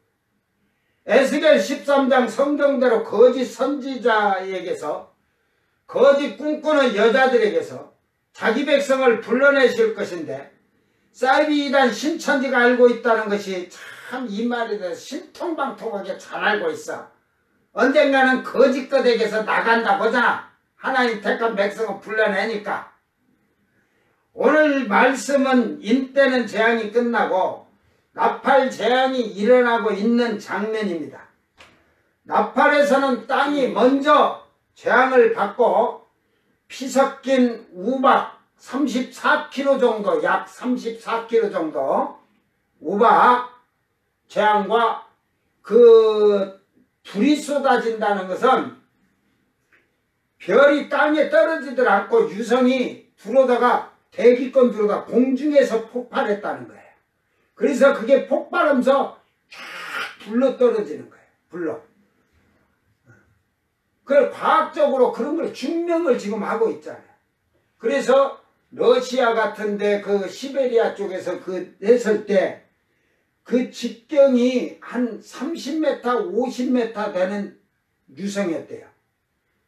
에스겔 13장 성경대로 거짓 선지자에게서 거짓 꿈꾸는 여자들에게서 자기 백성을 불러내실 것인데 사이비단 신천지가 알고 있다는 것이 참 이 말에 대해서 신통방통하게 잘 알고 있어. 언젠가는 거짓 것에게서 나간다고 하잖아. 하나님 택한 백성을 불러내니까. 오늘 말씀은 인때는 재앙이 끝나고 나팔 재앙이 일어나고 있는 장면입니다. 나팔에서는 땅이 먼저 재앙을 받고 피 섞인 우박 34kg 정도, 약 34kg 정도 우박 재앙과 그 불이 쏟아진다는 것은 별이 땅에 떨어지들 않고 유성이 들어오다가 대기권 들어오다가 공중에서 폭발했다는 거예요. 그래서 그게 폭발하면서 쫙 불러 떨어지는 거예요. 불러. 그걸 과학적으로 그런 걸 증명을 지금 하고 있잖아요. 그래서 러시아 같은데 그 시베리아 쪽에서 그 했을 때 그 직경이 한 30m, 50m 되는 유성이었대요.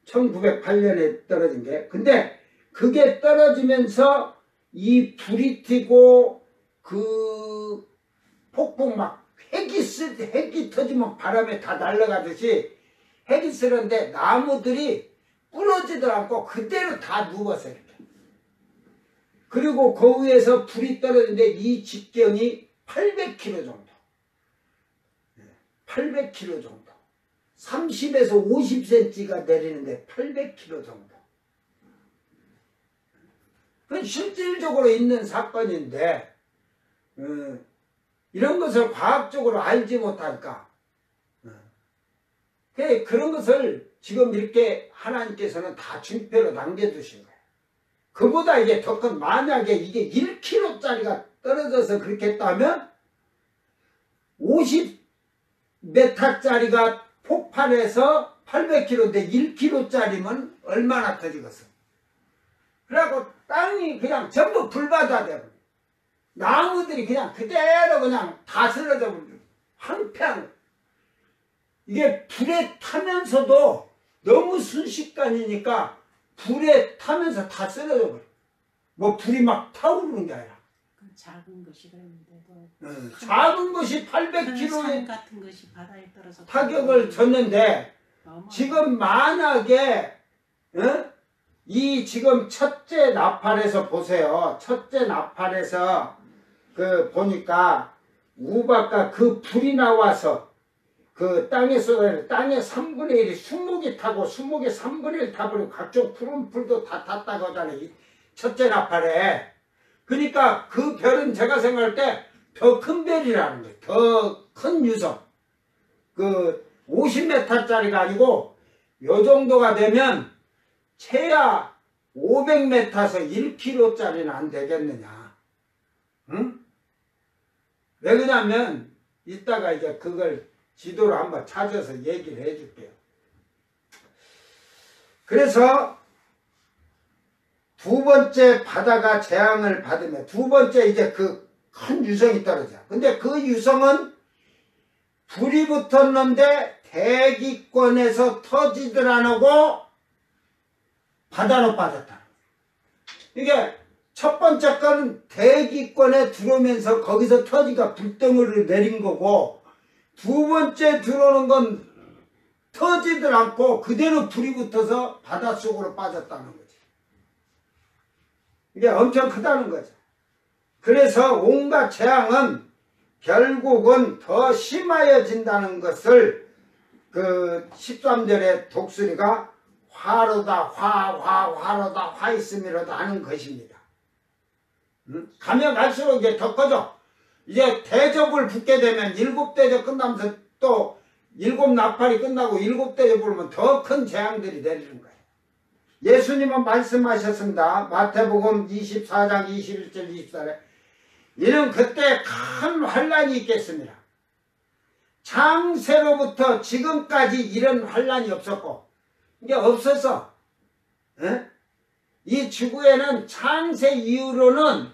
1908년에 떨어진 게. 근데 그게 떨어지면서 이 불이 튀고 그 폭풍 막 핵이 터지면 바람에 다 날아가듯이 핵이 쓰는데 나무들이 부러지도 않고 그대로 다 누웠어요. 이렇게. 그리고 그 위에서 불이 떨어지는데 이 직경이 800km 정도. 800km 정도. 30에서 50cm가 내리는데 800km 정도. 그건 실질적으로 있는 사건인데 이런 것을 과학적으로 알지 못할까. 그런 것을 지금 이렇게 하나님께서는 다 증표로 남겨두신 거예요. 그보다 이게 더 큰, 만약에 이게 1kg짜리가 떨어져서 그렇게 했다면 50m짜리가 폭발해서 800kg인데 1kg짜리면 얼마나 터지겠어. 그래갖고 땅이 그냥 전부 불바다 되고 나무들이 그냥 그대로 그냥 다 쓰러져 버리고 황폐한 이게 불에 타면서도 너무 순식간이니까 불에 타면서 다 쓰러져 버려. 뭐 불이 막 타오르는 게 아니라. 그 작은 것이 그랬는데도 작은 것이 큰 800km의 산 같은 것이 바다에 떨어져 타격을 줬는데 어마어마한 지금 만약에 이 지금 첫째 나팔에서 보세요. 첫째 나팔에서 그 보니까 우박과 그 불이 나와서 그 땅에서 땅의 3분의 1이 수목이 타고 수목의 3분의 1 타버리고 각종 푸른 풀도 다 탔다고 하잖아요. 이 첫째 나팔에. 그러니까 그 별은 제가 생각할 때 더 큰 별이라는 거예요. 더 큰 유성. 그 50m짜리가 아니고 요 정도가 되면 최야 500m에서 1km짜리는 안 되겠느냐. 응? 왜 그러냐면 이따가 이제 그걸 지도로 한번 찾아서 얘기를 해줄게요. 그래서 두 번째 바다가 재앙을 받으면 두 번째 이제 그 큰 유성이 떨어져. 근데 그 유성은 불이 붙었는데 대기권에서 터지들 안 하고 바다로 빠졌다. 이게 첫 번째 거는 대기권에 들어오면서 거기서 터지가 불덩이를 내린 거고, 두 번째 들어오는 건 터지들 않고 그대로 불이 붙어서 바닷속으로 빠졌다는 거지. 이게 엄청 크다는 거죠. 그래서 온갖 재앙은 결국은 더 심하여진다는 것을 그 13절의 독수리가 화로다 화로다 화 있음이로다 하는 것입니다. 가면 갈수록 이제 더 커져. 이제 대접을 붙게 되면 7대접 끝나면서 또 7나팔이 끝나고 7대접 부르면 더 큰 재앙들이 내리는 거예요. 예수님은 말씀하셨습니다. 마태복음 24장 21절 24절에 이는 그때 큰 환란이 있겠습니다. 창세로부터 지금까지 이런 환란이 없었고, 이게 없어서 이 지구에는 창세 이후로는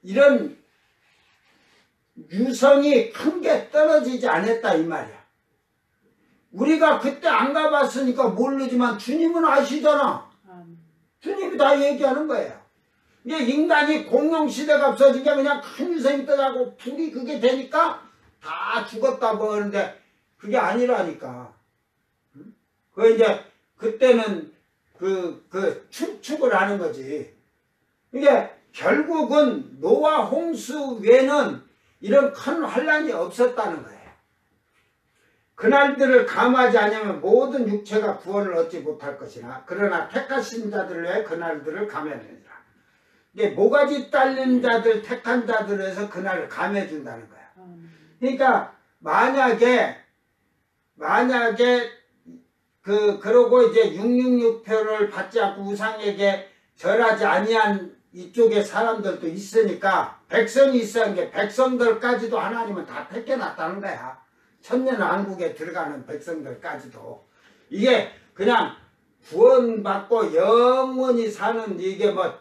이런 유성이 큰 게 떨어지지 않았다 이 말이야. 우리가 그때 안 가봤으니까 모르지만 주님은 아시잖아. 주님이 다 얘기하는 거예요. 이게 인간이 공룡시대가 없어지니까 그냥 큰 유성이 떠나고 불이 그게 되니까 다 죽었다고 하는데 그게 아니라니까. 그 이제 그때는 그 추측을 하는 거지. 이게 결국은 노아 홍수 외에는 이런 큰 환란이 없었다는 거예요. 그날들을 감하지 않으면 모든 육체가 구원을 얻지 못할 것이나 그러나 택하신 자들을 위해 그날들을 감해주니라. 이게 모가지 딸린 자들 택한 자들에서 그날을 감해준다는 거야. 그러니까 만약에 그러고 이제 666표를 받지 않고 우상에게 절하지 아니한 이쪽에 사람들도 있으니까 백성이 있어야 게 백성들까지도 하나님은 다 택해놨다는 거야. 천년왕국에 들어가는 백성들까지도. 이게 그냥 구원받고 영원히 사는 이게 뭐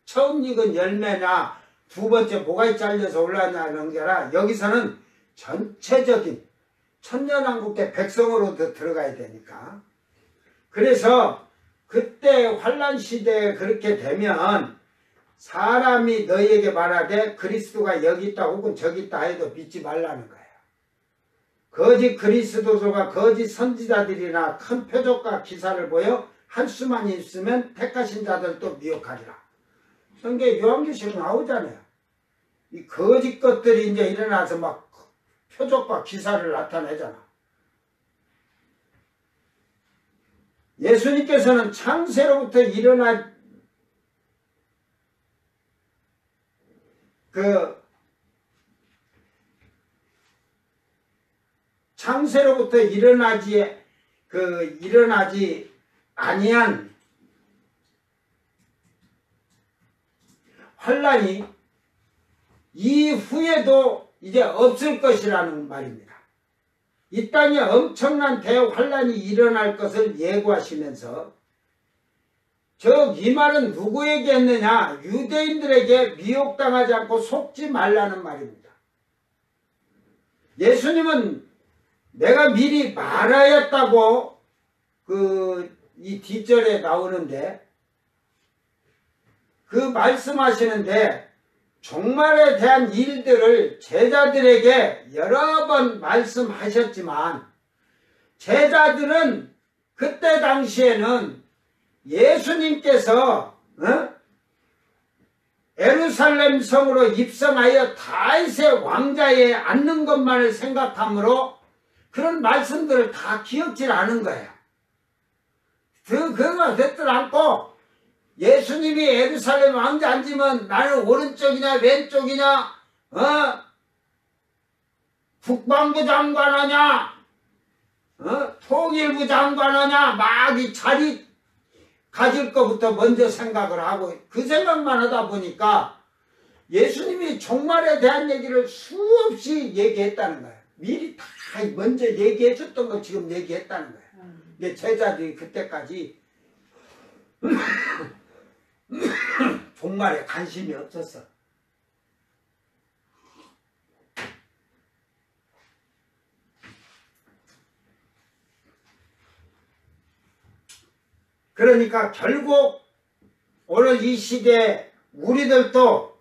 처음 익은 열매나 두 번째 모가지 잘려서 올라가는 게 아니라 여기서는 전체적인 천년왕국의 백성으로도 들어가야 되니까. 그래서 그때 환란 시대에 그렇게 되면 사람이 너희에게 말하되 그리스도가 여기 있다 혹은 저기 있다 해도 믿지 말라는 거예요. 거짓 그리스도들과 거짓 선지자들이나 큰 표적과 기사를 보여 할 수만 있으면 택하신 자들도 미혹하리라. 성경에 요한계시록 나오잖아요. 이 거짓 것들이 이제 일어나서 막 표적과 기사를 나타내잖아. 예수님께서는 창세로부터 일어나지 아니한 환란이 이후에도 이제 없을 것이라는 말입니다. 이 땅에 엄청난 대환란이 일어날 것을 예고하시면서 이 말은 누구에게 했느냐? 유대인들에게 미혹당하지 않고 속지 말라는 말입니다. 예수님은 내가 미리 말하였다고 이 뒷절에 나오는데 그 말씀하시는데 종말에 대한 일들을 제자들에게 여러 번 말씀하셨지만 제자들은 그때 당시에는 예수님께서 예루살렘 성으로 입성하여 다윗의 왕자에 앉는 것만을 생각하므로 그런 말씀들을 다 기억질 않은 거예요. 그거 듣들 않고 예수님이 예루살렘 왕자 앉으면 나는 오른쪽이냐 왼쪽이냐 국방부 장관하냐 통일부 장관하냐 막 이 자리 가질 것부터 먼저 생각을 하고 그 생각만 하다 보니까 예수님이 종말에 대한 얘기를 수없이 얘기했다는 거예요. 미리 다 먼저 얘기해 줬던 거 지금 얘기했다는 거예요. 근데 제자들이 그때까지 종말에 관심이 없었어. 그러니까 결국 오늘 이 시대에 우리들도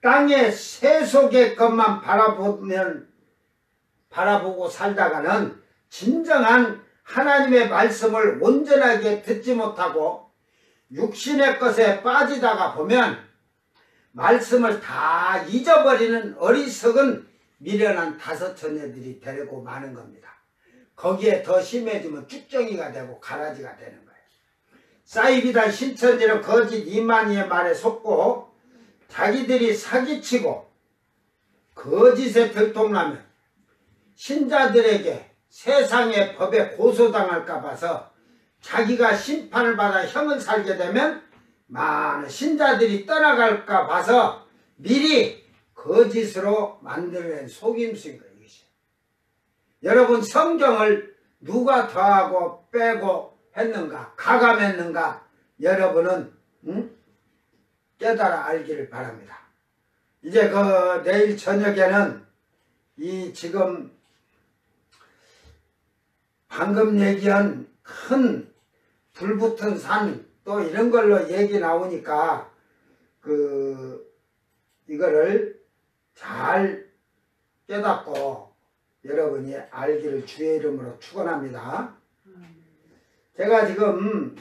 땅의 세속의 것만 바라보고 살다가는 진정한 하나님의 말씀을 온전하게 듣지 못하고 육신의 것에 빠지다가 보면 말씀을 다 잊어버리는 어리석은 미련한 다섯 처녀들이 되고 마는 겁니다. 거기에 더 심해지면 쭉정이가 되고 가라지가 되는 거예요. 사이비단 신천지는 거짓 이만희의 말에 속고 자기들이 사기치고 거짓에 들통나면 신자들에게 세상의 법에 고소당할까 봐서 자기가 심판을 받아 형을 살게 되면 많은 신자들이 떠나갈까 봐서 미리 거짓으로 만들어낸 속임수인 거예요. 이것이. 여러분 성경을 누가 더하고 빼고 했는가 가감했는가 여러분은 깨달아 알기를 바랍니다. 이제 내일 저녁에는 이 지금 방금 얘기한 큰 불붙은 산 또 이런 걸로 얘기 나오니까 이거를 잘 깨닫고 여러분이 알기를 주의 이름으로 축원합니다. 제가 지금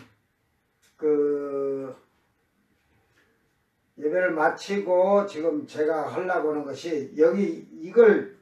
예배를 마치고 지금 제가 하려고 하는 것이 여기 이걸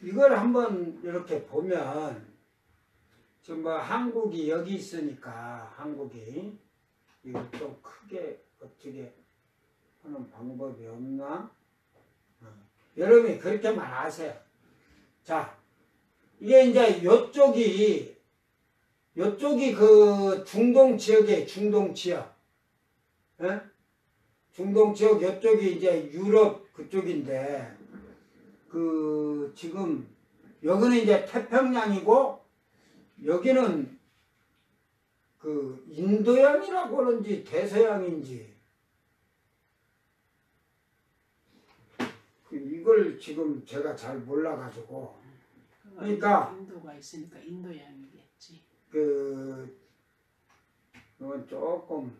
이걸 한번 이렇게 보면 지금 뭐 한국이 여기 있으니까 한국이 이거 좀 크게 어떻게 하는 방법이 없나? 여러분이 그렇게만 아세요. 자, 이게 이제 요쪽이 그 중동 지역이에요. 중동 지역. 예? 중동 지역 요쪽이 이제 유럽 그쪽인데 지금 여기는 이제 태평양이고 여기는 인도양이라고 하는지 대서양인지 이걸 지금 제가 잘 몰라가지고 그러니까 인도가 있으니까 인도양이겠지. 이건 조금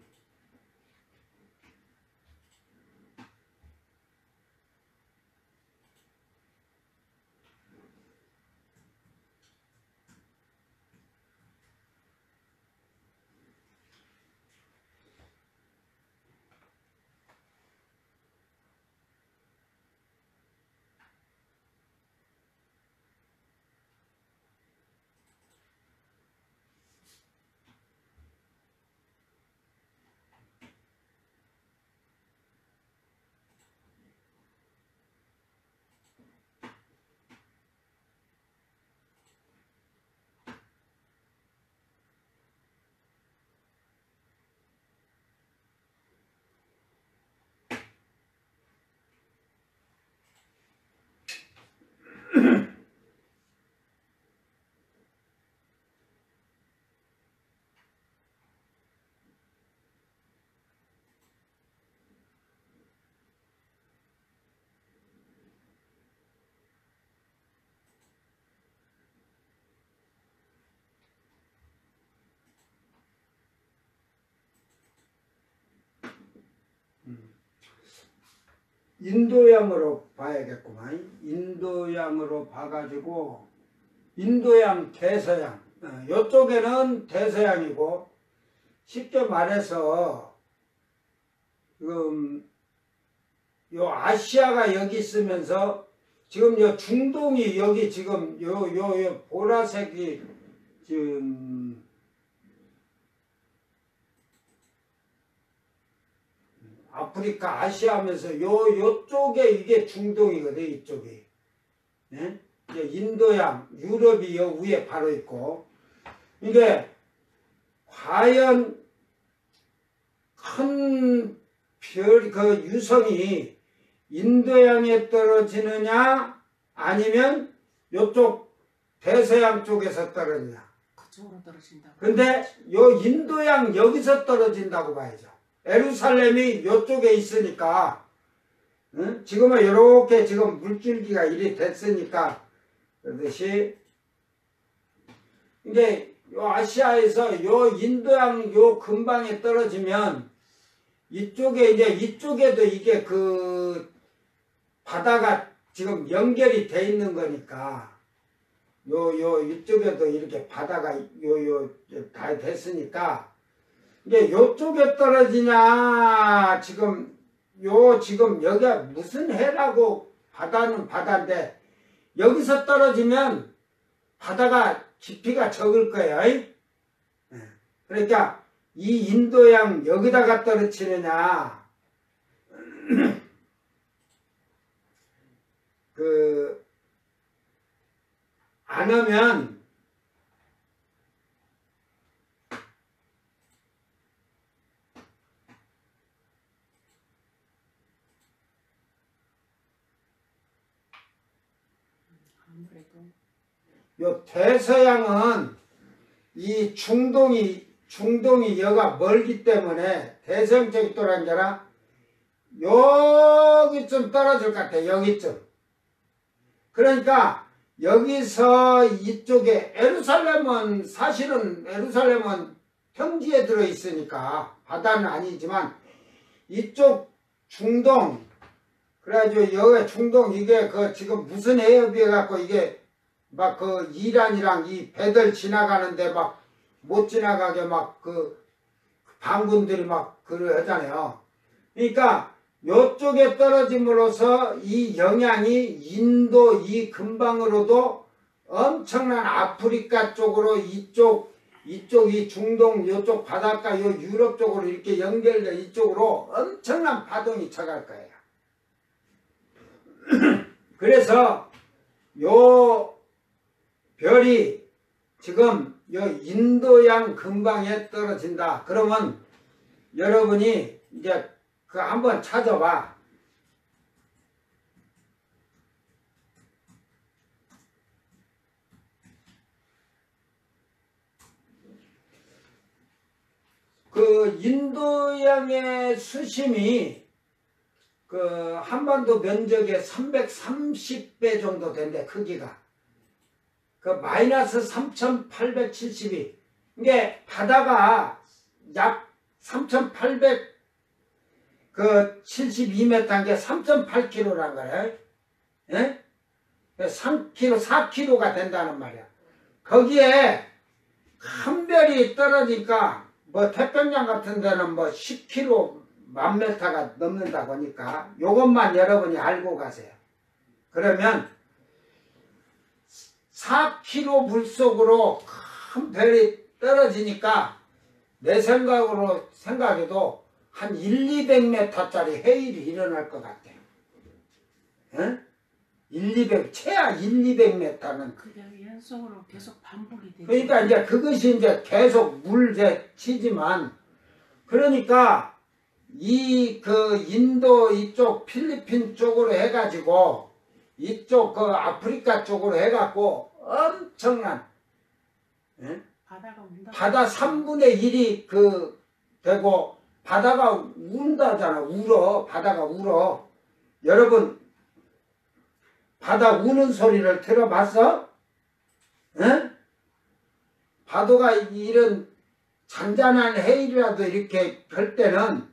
인도양으로 봐야겠구만. 인도양으로 봐가지고 인도양, 대서양. 이쪽에는 대서양이고 쉽게 말해서 지금 요 아시아가 여기 있으면서 지금 요 중동이 여기 지금 요 보라색이 지금 아프리카, 아시아 하면서 요쪽에 이게 중동이거든, 이쪽이. 네? 이제 인도양, 유럽이 요 위에 바로 있고, 이게 과연 큰 별, 그 유성이 인도양에 떨어지느냐, 아니면 요쪽 대서양 쪽에서 떨어지냐. 그쪽으로 떨어진다고. 근데 요 인도양 여기서 떨어진다고 봐야죠. 예루살렘이 요쪽에 있으니까, 응? 지금은 이렇게 지금 물줄기가 이리 됐으니까, 그렇듯이, 이게 요 아시아에서 요 인도양 요 근방에 떨어지면, 이쪽에 이제 이쪽에도 이게 그 바다가 지금 연결이 돼 있는 거니까, 이쪽에도 이렇게 바다가 다 됐으니까, 이게 요쪽에 떨어지냐, 지금 여기가 무슨 해라고 바다는 바다인데, 여기서 떨어지면 바다가 깊이가 적을 거예요. 그러니까 이 인도양 여기다가 떨어지느냐, 안 하면 요 대서양은 이 중동이 여가 멀기 때문에 대서양 쪽이 떨어진 게 아니라 여기쯤 떨어질 것 같아. 여기쯤. 그러니까 여기서 이쪽에 사실은 예루살렘은 평지에 들어있으니까 바다는 아니지만 이쪽 중동, 그래가지고 여기 중동 이게 그 지금 무슨 해협이어 갖고 이게 막 그 이란이랑 이 배들 지나가는데 막 못 지나가게 막 그 반군들이 막 하잖아요. 그러니까 요쪽에 떨어짐으로써 이 영향이 인도 이 근방으로도 엄청난 아프리카 쪽으로 이쪽 이 중동 요쪽 바닷가 요 유럽 쪽으로 이렇게 연결돼 이쪽으로 엄청난 파동이 쳐갈 거예요. 그래서 요 별이 지금 요 인도양 근방에 떨어진다. 그러면 여러분이 이제 그 한번 찾아봐. 그 인도양의 수심이 그 한반도 면적의 330배 정도 된대, 크기가. 그 마이너스 3872. 이게 바다가 약 3872m인 게 3.8km란 거래. 예? 3km, 4km가 된다는 말이야. 거기에 한 별이 떨어지니까 뭐 태평양 같은 데는 뭐 10km, 10,000m가 넘는다고 하니까 요것만 여러분이 알고 가세요. 그러면 4km 물속으로 큰 별이 떨어지니까 내 생각에도 한 1,200m짜리 해일이 일어날 것 같아요. 응? 200, 최하 1,200m는. 그게 연속으로 계속 반복이 되죠. 그러니까 이제 그것이 이제 계속 물에 치지만, 그러니까 이 그 인도 이쪽 필리핀 쪽으로 해가지고 이쪽 그 아프리카 쪽으로 해갖고 엄청난 예? 바다가 운다. 바다 3분의 1이 그 되고 바다가 운다잖아. 울어. 바다가 울어. 여러분 바다 우는 소리를 들어봤어? 예? 바다가 이런 잔잔한 해일이라도 이렇게 펼 때는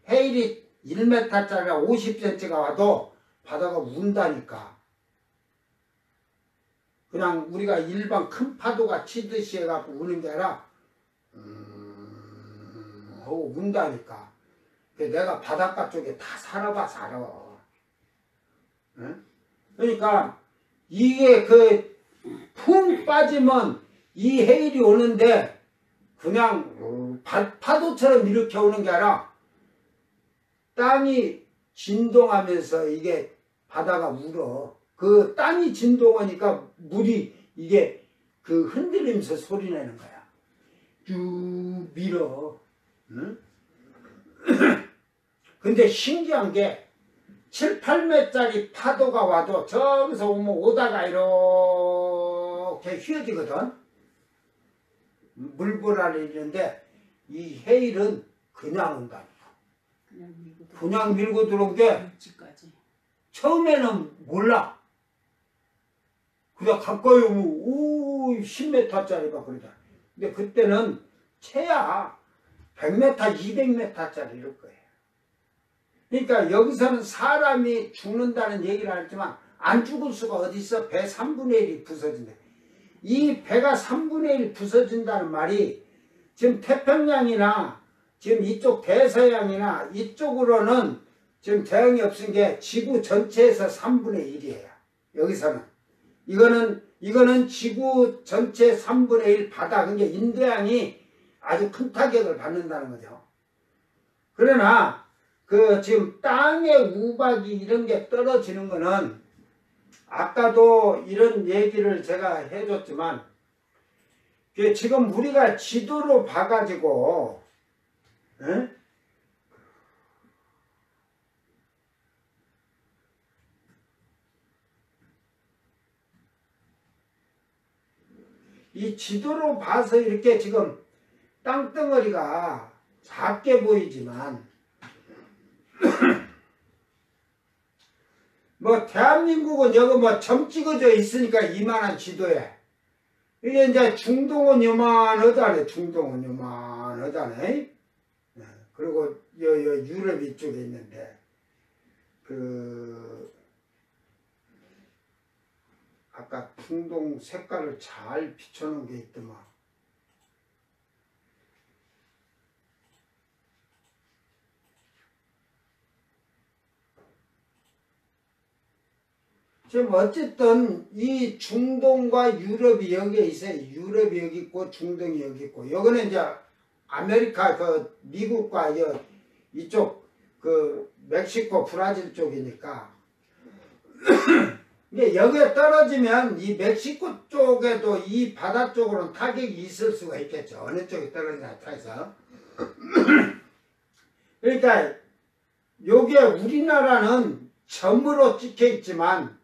해일이 1m짜리가 50cm가 와도 바다가 운다니까. 그냥 우리가 일반 큰 파도가 치듯이 해갖고 우는 게 아니라 하고 운다니까. 내가 바닷가 쪽에 다 살아봐 살아. 응? 그러니까 이게 그 푹 빠지면 이 해일이 오는데 그냥 파도처럼 이렇게 오는 게 아니라 땅이 진동하면서 이게 바다가 울어. 그 땅이 진동하니까 물이 이게 그 흔들리면서 소리 내는 거야. 쭉 밀어. 응? 근데 신기한 게 7, 8m짜리 파도가 와도 저기서 오다가 이렇게 휘어지거든. 물보라를 있는데 이 해일은 그냥 온다니까. 그냥 밀고 들어온 게 육지까지. 처음에는 몰라. 그냥 가까이 오면 오 10m짜리 막 그러자. 근데 그때는 채야 100m, 200m짜리 이럴 거예요. 그러니까 여기서는 사람이 죽는다는 얘기를 하지만 안 죽을 수가 어디 있어? 배 3분의 1이 부서진다. 이 배가 3분의 1 부서진다는 말이 지금 태평양이나 지금 이쪽 대서양이나 이쪽으로는 지금 대응이 없은 게 지구 전체에서 3분의 1이에요. 여기서는. 이거는 지구 전체 3분의 1 바다. 그게 인도양이 아주 큰 타격을 받는다는 거죠. 그러나 그 지금 땅의 우박이 이런 게 떨어지는 거는 아까도 이런 얘기를 제가 해줬지만 지금 우리가 지도로 봐가지고 에? 이 지도로 봐서 이렇게 지금 땅덩어리가 작게 보이지만 뭐 대한민국은 여기 뭐 점 찍어져 있으니까 이만한 지도에 이게 이제 중동은 요만하잖아요. 중동은 요만하잖아요. 그리고 유럽 이쪽에 있는데 그 아까 중동 색깔을 잘 비춰놓은 게 있더만. 지금 어쨌든 이 중동과 유럽이 여기에 있어요. 유럽이 여기 있고 중동이 여기 있고 여기는 이제 아메리카 그 미국과 이쪽 그 멕시코 브라질 쪽이니까 이게 여기에 떨어지면 이 멕시코 쪽에도 이 바다 쪽으로는 타격이 있을 수가 있겠죠. 어느 쪽에 떨어지나 따라서. 그러니까 요게 우리나라는 점으로 찍혀 있지만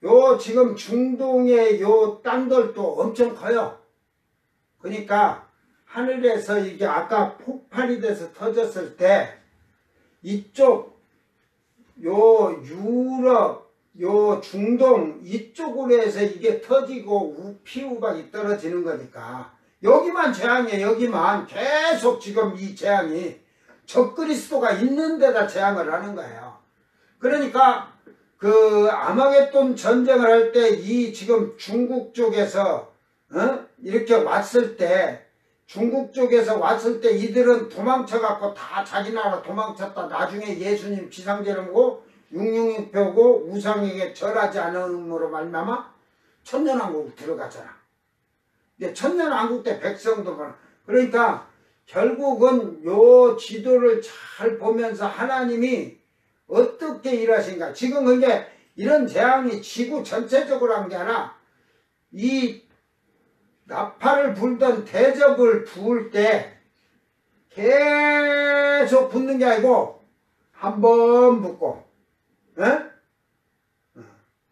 요 지금 중동의 요 땅들도 엄청 커요. 그러니까 하늘에서 이게 아까 폭발이 돼서 터졌을 때 이쪽 요 유럽 요 중동 이쪽으로 해서 이게 터지고 피우박이 떨어지는 거니까 여기만 재앙이에요. 여기만 계속 지금 이 재앙이 적그리스도가 있는 데다 재앙을 하는 거예요. 그러니까 그 아마겟돈 전쟁을 할 때 이 지금 중국 쪽에서 이렇게 왔을 때 중국 쪽에서 왔을 때 이들은 도망쳐 갖고 다 자기 나라 도망쳤다. 나중에 예수님 지상제령고 육육육표고 우상에게 절하지 않음으로 말미암아 천년왕국 들어가잖아. 근데 천년왕국 때 백성도 많아. 그러니까 결국은 요 지도를 잘 보면서 하나님이 어떻게 일하신가. 지금 그게 이런 재앙이 지구 전체적으로 한 게 아니라 이 나팔을 불던 대접을 부을 때 계속 붙는 게 아니고 한 번 붙고 에?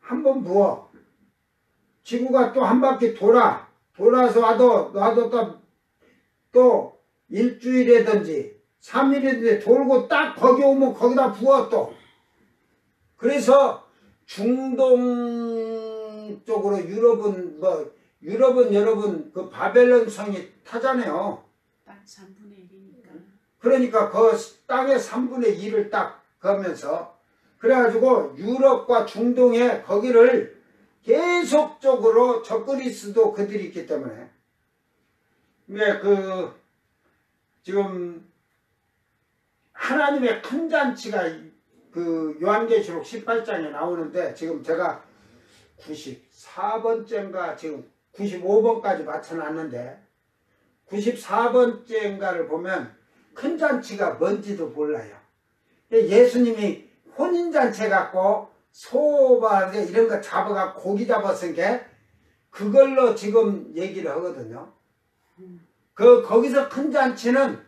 한 번 부어. 지구가 또 한 바퀴 돌아서 와도 또 일주일이든지 3일이든지 돌고 딱 거기 오면 거기다 부어 또. 그래서 중동 쪽으로 유럽은 여러분 그 바벨론 성이 타잖아요. 딱 3분의 1이니까. 그러니까 그 땅의 3분의 1을 딱 가면서 그래가지고 유럽과 중동에 거기를 계속적으로 저 그리스도 그들이 있기 때문에 지금 하나님의 큰 잔치가 그 요한계시록 18장에 나오는데 지금 제가 94번째인가 지금 95번까지 맞춰놨는데 94번째인가를 보면 큰 잔치가 뭔지도 몰라요. 예수님이 혼인잔치 갖고 소바 이런 거 잡아갖고 고기 잡았은 게 그걸로 지금 얘기를 하거든요. 거기서 큰 잔치는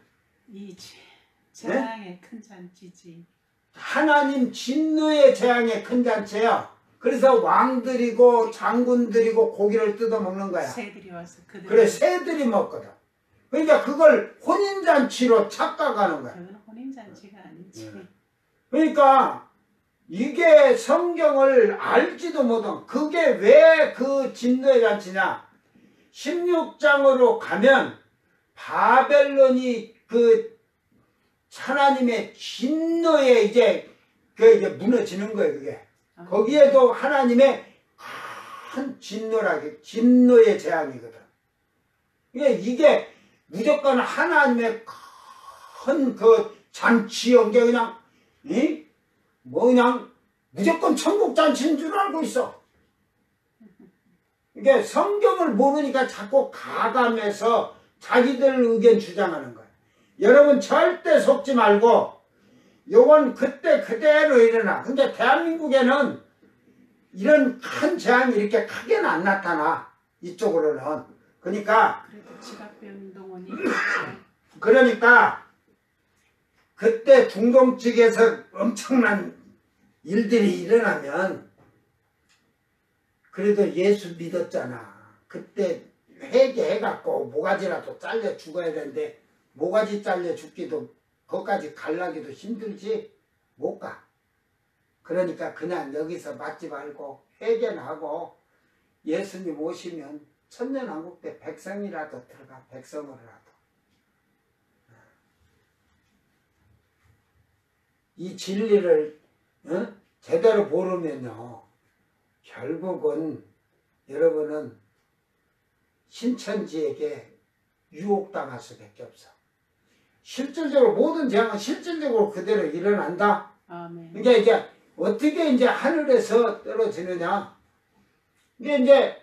재앙의 큰 잔치지. 하나님 진노의 재앙의 큰 잔치예요. 그래서 왕들이고 장군들이고 고기를 뜯어 먹는 거야. 새들이 와서 그래 새들이 먹거든. 그러니까 그걸 혼인잔치로 착각하는 거야. 그건 혼인잔치가 아니지. 그러니까 이게 성경을 알지도 못한 그게 왜 그 진노의 잔치냐. 16장으로 가면 바벨론이 그 하나님의 진노에 이제 무너지는 거예요. 그게 거기에도 하나님의 큰 진노의 재앙이거든. 이게 무조건 하나님의 큰 그 잔치인 게 그냥 그냥 무조건 천국 잔치인 줄 알고 있어. 이게 성경을 모르니까 자꾸 가감해서 자기들 의견 주장하는 거야. 여러분 절대 속지 말고 요건 그때 그대로 일어나. 근데 대한민국에는 이런 큰 재앙이 이렇게 크게는 안 나타나. 이쪽으로는. 그러니까 그래도 지각변동원이 그러니까 그때 중동 측에서 엄청난 일들이 일어나면 그래도 예수 믿었잖아. 그때 회개해갖고 모가지라도 잘려 죽어야 되는데 모가지 잘려 죽기도 거기까지 갈라기도 힘들지 못 가. 그러니까 그냥 여기서 맞지 말고 회개나 하고 예수님 오시면 천년왕국 때 백성이라도 들어가. 백성으로라도. 이 진리를 제대로 모르면요 결국은 여러분은 신천지에게 유혹당할 수밖에 없어. 실질적으로 모든 재앙은 실질적으로 그대로 일어난다. 아멘. 그러니까 이제 어떻게 이제 하늘에서 떨어지느냐. 이게 이제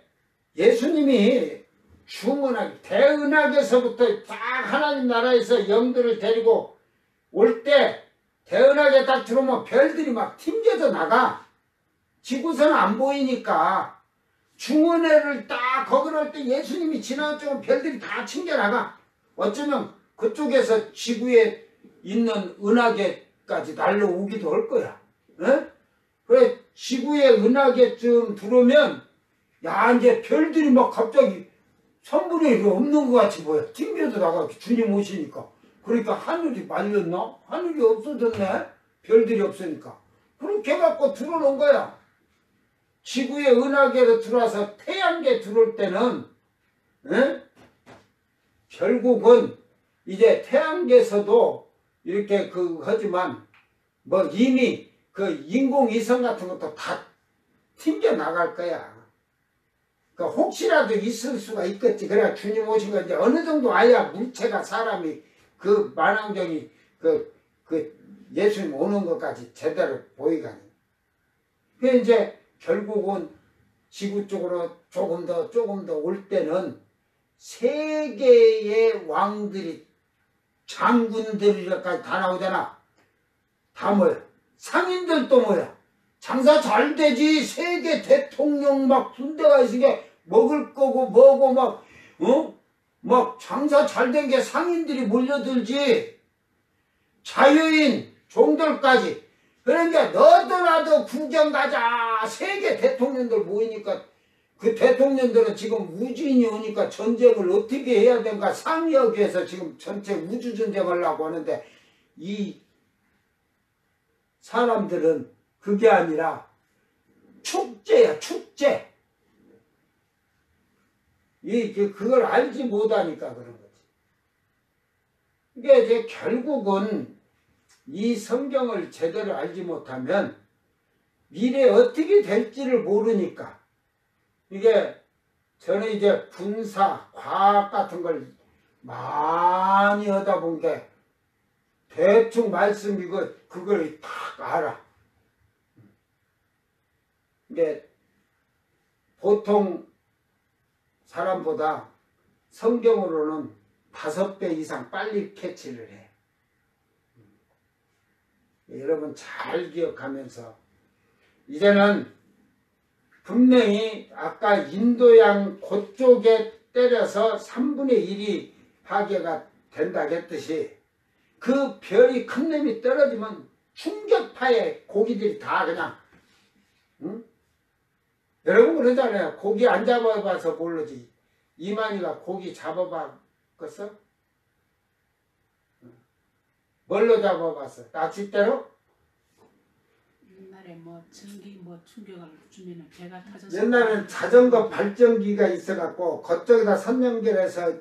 예수님이 중언하게 대은하게서부터 딱 하나님 나라에서 영들을 데리고 올 때 대은하게 딱 들어오면 별들이 막 튕겨져 나가. 지구선은 안 보이니까 중원회를 딱 거기로 올 때 예수님이 지나간 쪽은 별들이 다 튕겨나가. 어쩌면 그쪽에서 지구에 있는 은하계까지 날라오기도 할 거야. 에? 그래 지구에 은하계쯤 들어오면 야 이제 별들이 막 갑자기 3분의 1이 없는 것 같이 보여. 튕겨져 나가. 주님 오시니까. 그러니까 하늘이 말렸나? 하늘이 없어졌네? 별들이 없으니까. 그렇게 해갖고 들어오는 거야. 지구의 은하계로 들어와서 태양계 들어올 때는 결국은 이제 태양계에서도 이렇게 하지만 뭐 이미 그 인공위성 같은 것도 다 튕겨 나갈 거야. 그러니까 혹시라도 있을 수가 있겠지. 그래야 주님 오신 거 이제 어느 정도 와야 물체가 사람이 그 만왕경이 그 예수님 오는 것까지 제대로 보이가니. 그 이제 결국은 지구 쪽으로 조금 더 올 때는 세계의 왕들이 장군들이까지 다 나오잖아. 다 모여. 상인들도 모여. 장사 잘 되지. 세계 대통령 막 군대가 있으니까 먹을 거고 뭐고 막 장사 잘 된 게 상인들이 몰려들지. 자유인 종들까지 그러니까 너도 나도 구경 가자. 세계 대통령들 모이니까 그 대통령들은 지금 우주인이 오니까 전쟁을 어떻게 해야 되는가 상의하기 위해서 지금 전체 우주 전쟁을 하려고 하는데 이 사람들은 그게 아니라 축제야, 축제. 그걸 알지 못하니까 그런 거지. 이게 이제 결국은 이 성경을 제대로 알지 못하면 미래에 어떻게 될지를 모르니까 이게 저는 이제 군사, 과학 같은 걸 많이 하다 본 게 대충 말씀 그걸 딱 알아. 근데 보통 사람보다 성경으로는 5배 이상 빨리 캐치를 해. 여러분 잘 기억하면서 이제는 분명히 아까 인도양 그쪽에 때려서 3분의 1이 파괴가 된다 했듯이 그 별이 큰 놈이 떨어지면 충격파에 고기들이 다 그냥 응? 여러분 그러잖아요. 고기 안 잡아봐서 모르지. 이만희가 고기 잡아봤겠어? 뭘로 잡아봤어? 낚싯대로? 옛날에 뭐 전기 뭐 충격을 주면은 배가 터져서 옛날에는 자전거 발전기가 있어갖고 그쪽에다 선 연결해서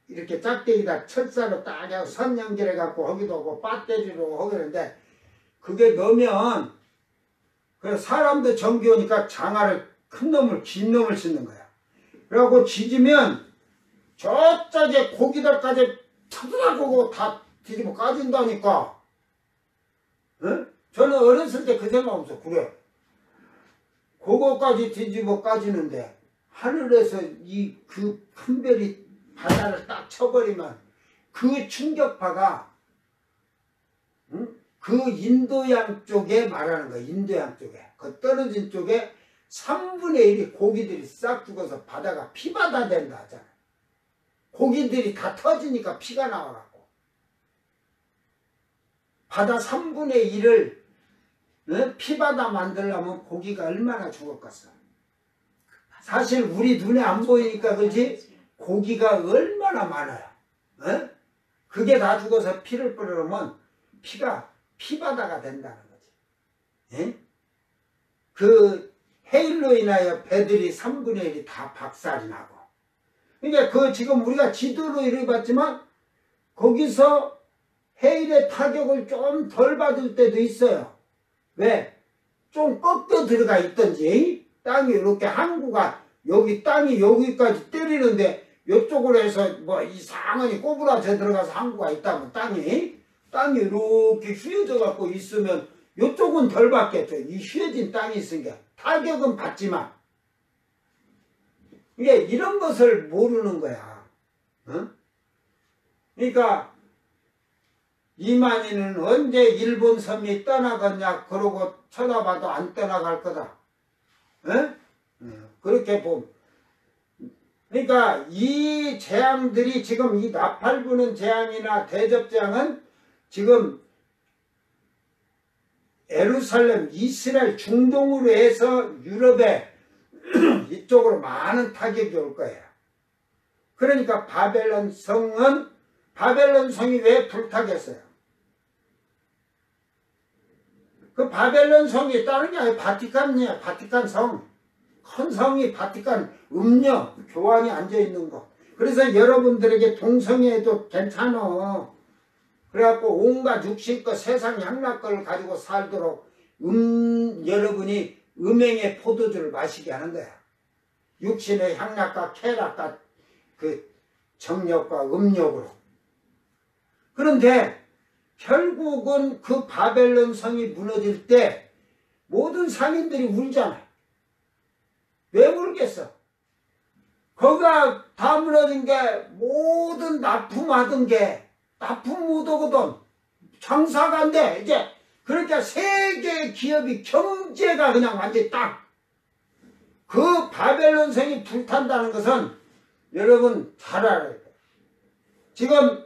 이렇게 짝대기다 철사로 딱 해서 선 연결해갖고 하기도 하고 배터리로 하기는데 그게 넣으면 그 사람도 전기 오니까 장화를 큰 놈을 긴 놈을 싣는 거야. 그래갖고 지지면 저쪽에 고기들까지 터들어가고 다 뒤집어 까진다니까. 응? 저는 어렸을 때 그 생각 없어. 그래. 그거까지 뒤집어 까지는데 하늘에서 그 큰 별이 바다를 딱 쳐버리면 그 충격파가 응? 그 인도양 쪽에 말하는 거야. 인도양 쪽에. 그 떨어진 쪽에 3분의 1이 고기들이 싹 죽어서 바다가 피바다 된다 하잖아. 고기들이 다 터지니까 피가 나와갖고. 바다 3분의 1을 피바다 만들려면 고기가 얼마나 죽었겠어. 사실 우리 눈에 안 보이니까 그렇지 고기가 얼마나 많아요. 어? 그게 다 죽어서 피를 뿌리려면 피가 피바다가 된다는 거지. 에? 그 해일로 인하여 배들이 3분의 1이 다 박살이 나고. 그러니까 그 지금 우리가 지도로 이래봤지만 거기서 해일의 타격을 좀 덜 받을 때도 있어요. 왜? 좀 꺾여 들어가 있던지 땅이 이렇게 항구가 여기 땅이 여기까지 때리는데 이쪽으로 해서 뭐 이상하니 꼬부라져 들어가서 항구가 있다면 땅이 이렇게 휘어져 갖고 있으면 이쪽은 덜 받겠죠. 이 휘어진 땅이 있으니까 타격은 받지만 이게 이런 것을 모르는 거야. 어? 그러니까 이만희는 언제 일본 섬이 떠나갔냐 그러고 쳐다봐도 안 떠나갈 거다. 에? 그렇게 보면 그러니까 이 재앙들이 지금 이 나팔 부는 재앙이나 대접재앙은 지금 예루살렘, 이스라엘, 중동으로 해서 유럽에 이쪽으로 많은 타격이 올 거예요. 그러니까 바벨론 성이 왜 불타겠어요? 그 바벨론 성이 다른 게 아니라 바티칸이에요. 바티칸 성. 큰 성이 바티칸 음녀 교황이 앉아있는 거. 그래서 여러분들에게 동성애도 괜찮아. 그래갖고 온갖 육신껏 세상 향락걸 가지고 살도록 여러분이 음행의 포도주를 마시게 하는 거야. 육신의 향락과 쾌락과 그 정력과 음욕으로. 그런데 결국은 그 바벨론 성이 무너질 때 모든 상인들이 울잖아. 왜 울겠어? 거기가 다 무너진 게 모든 납품하던 게 납품 못 오거든. 장사가 안 돼. 이제 그러니까 세계 기업이 경제가 그냥 완전히 딱. 그 바벨론 성이 불탄다는 것은 여러분 잘 알아야 돼. 지금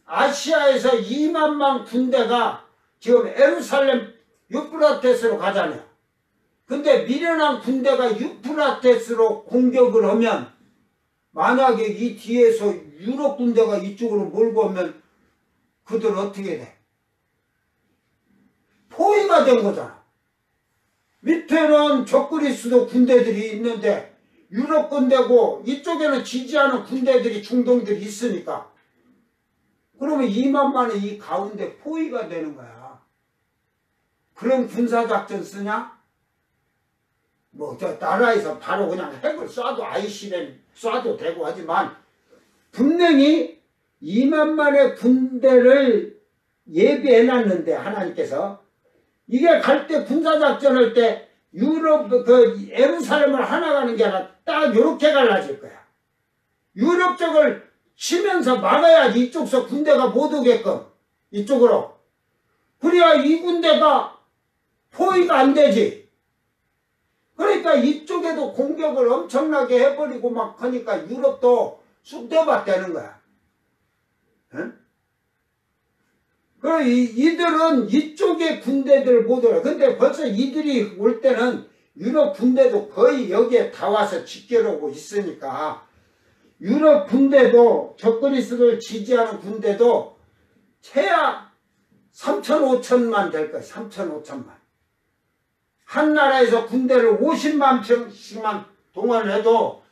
아시아에서 2만만 군대가 지금 예루살렘 유프라테스로 가잖아요. 근데 미련한 군대가 유프라테스로 공격을 하면 만약에 이 뒤에서 유럽 군대가 이쪽으로 몰고 오면 그들 어떻게 돼? 포위가 된 거잖아. 밑에는 적그리스도 군대들이 있는데 유럽 군대고 이쪽에는 지지하는 군대들이 중동들이 있으니까 그러면 2만만에 이 가운데 포위가 되는 거야. 그런 군사작전 쓰냐? 뭐 저 나라에서 바로 그냥 핵을 쏴도 ICBM 쏴도 되고 하지만 분명히 2만만의 군대를 예비해놨는데 하나님께서 이게 갈 때 군사작전 할 때 유럽 그 예루살렘을 하나 가는 게 아니라 딱 요렇게 갈라질 거야. 유럽 쪽을 치면서 막아야지 이쪽서 군대가 못 오게끔 이쪽으로. 그래야 이 군대가 포위가 안 되지. 그러니까 이쪽에도 공격을 엄청나게 해버리고 막 하니까 유럽도 쑥대밭 되는 거야. 응? 그럼 이들은 이쪽에 군대들 못 오라. 근데 벌써 이들이 올 때는 유럽 군대도 거의 여기에 다 와서 지켜오고 있으니까 유럽 군대도 적그리스도를 지지하는 군대도 최하 3천 5천만 될 거야. 3천 5천만. 한 나라에서 군대를 50만 명씩만 동원해도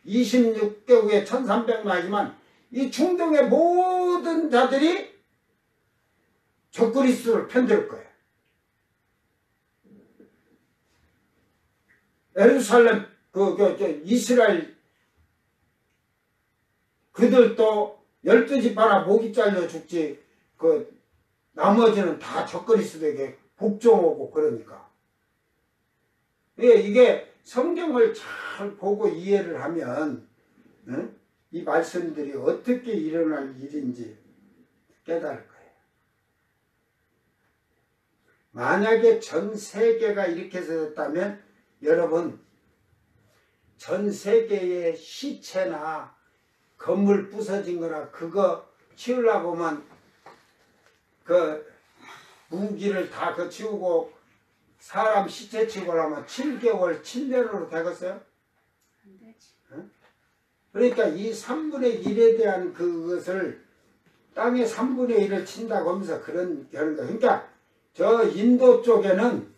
26개국에 1300만이지만 이 중동의 모든 자들이 적그리스도를 편들 거예요. 예루살렘 이스라엘 그들도 12지파나 목이 잘려 죽지 나머지는 다 적그리스도에게 복종하고 그러니까 이게 성경을 잘 보고 이해를 하면 이 말씀들이 어떻게 일어날 일인지 깨달을 거예요. 만약에 전 세계가 이렇게 됐다면 여러분 전 세계의 시체나 건물 부서진 거나 그거 치우려고 하면 그 무기를 다 치우고 사람 시체 치우고 하면 7개월 7년으로 되겠어요? 안 되지. 그러니까 이 3분의 1에 대한 그것을 땅의 3분의 1을 친다고 하면서 그런 거예요. 그러니까 저 인도 쪽에는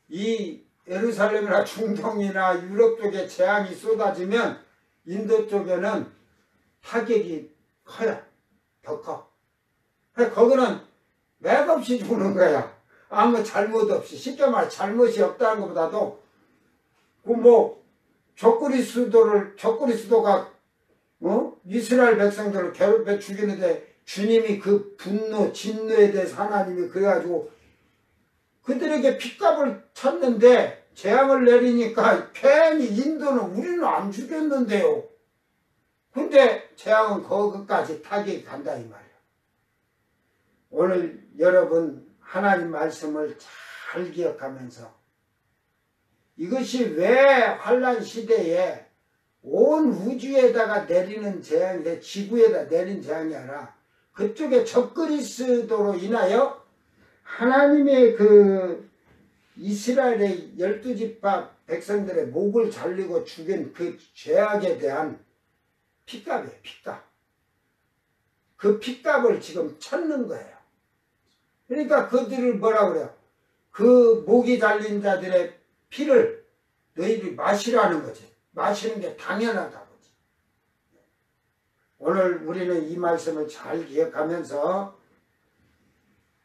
이 예루살렘이나 중동이나 유럽 쪽에 재앙이 쏟아지면 인도 쪽에는 타격이 커요. 더 커. 거기는 맥없이 죽는 거야. 아무 잘못 없이. 쉽게 말해 잘못이 없다는 것보다도 적그리스도가 이스라엘 백성들을 괴롭혀 죽이는데 주님이 그 분노, 진노에 대해서 하나님이 그래가지고 그들에게 핏값을 쳤는데 재앙을 내리니까 괜히 인도는 우리는 안 죽였는데요. 근데 재앙은 거기까지 타격이 간다 이 말이에요. 오늘 여러분 하나님 말씀을 잘 기억하면서 이것이 왜 환난 시대에 온 우주에다가 내리는 재앙인데 지구에다 내린 재앙이 아니라 그쪽에 적그리스도로 인하여 하나님의 그 이스라엘의 12지파 백성들의 목을 잘리고 죽인 그 죄악에 대한 핏값이에요. 핏값. 그 핏값을 지금 찾는 거예요. 그러니까 그들을 뭐라 그래요? 그 목이 잘린 자들의 피를 너희들이 마시라는 거지. 마시는 게 당연하다고. 오늘 우리는 이 말씀을 잘 기억하면서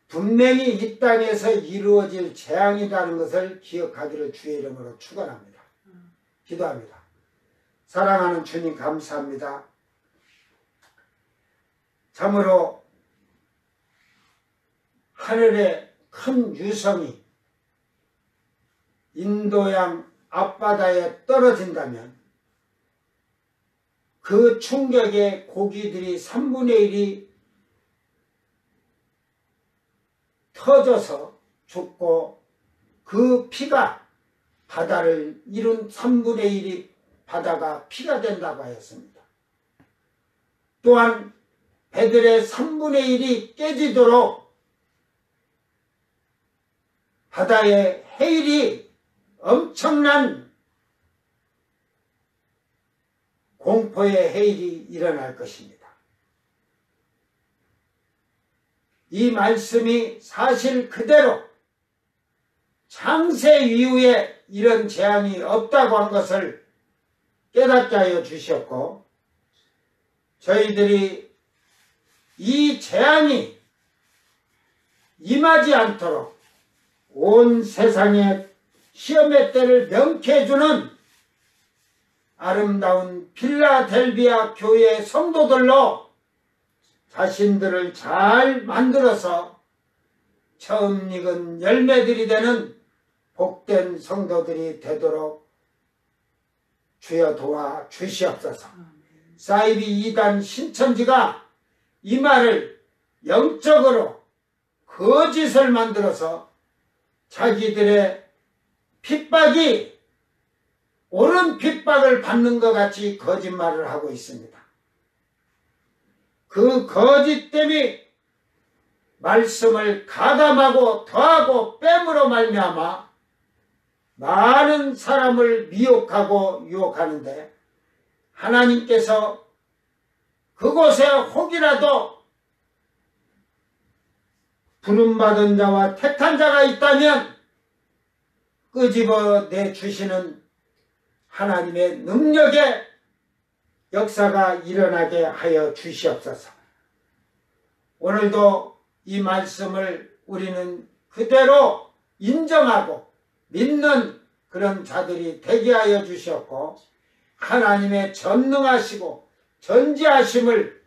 분명히 이 땅에서 이루어질 재앙이라는 것을 기억하기를 주의 이름으로 축원합니다. 기도합니다. 사랑하는 주님 감사합니다. 참으로 하늘의 큰 유성이 인도양 앞바다에 떨어진다면 그 충격에 고기들이 3분의 1이 터져서 죽고 그 피가 바다를 이룬 3분의 1이 바다가 피가 된다고 하였습니다. 또한 배들의 3분의 1이 깨지도록 바다의 해일이 엄청난 공포의 해일이 일어날 것입니다. 이 말씀이 사실 그대로 창세 이후에 이런 재앙이 없다고 한 것을 깨닫게 하여 주셨고, 저희들이 이 재앙이 임하지 않도록 온 세상에 시험의 때를 명쾌해 주는 아름다운 필라델비아 교회의 성도들로 자신들을 잘 만들어서 처음 익은 열매들이 되는 복된 성도들이 되도록 주여 도와 주시옵소서. 사이비 2단 신천지가 이 말을 영적으로 거짓을 만들어서 자기들의 핍박이 옳은 핍박을 받는 것 같이 거짓말을 하고 있습니다. 그 거짓됨이 말씀을 가담하고 더하고 뺨으로 말미암아 많은 사람을 미혹하고 유혹하는데, 하나님께서 그곳에 혹이라도 부름받은 자와 택한 자가 있다면 끄집어내 주시는 하나님의 능력의 역사가 일어나게 하여 주시옵소서. 오늘도 이 말씀을 우리는 그대로 인정하고 믿는 그런 자들이 되게 하여 주셨고, 하나님의 전능하시고 전지하심을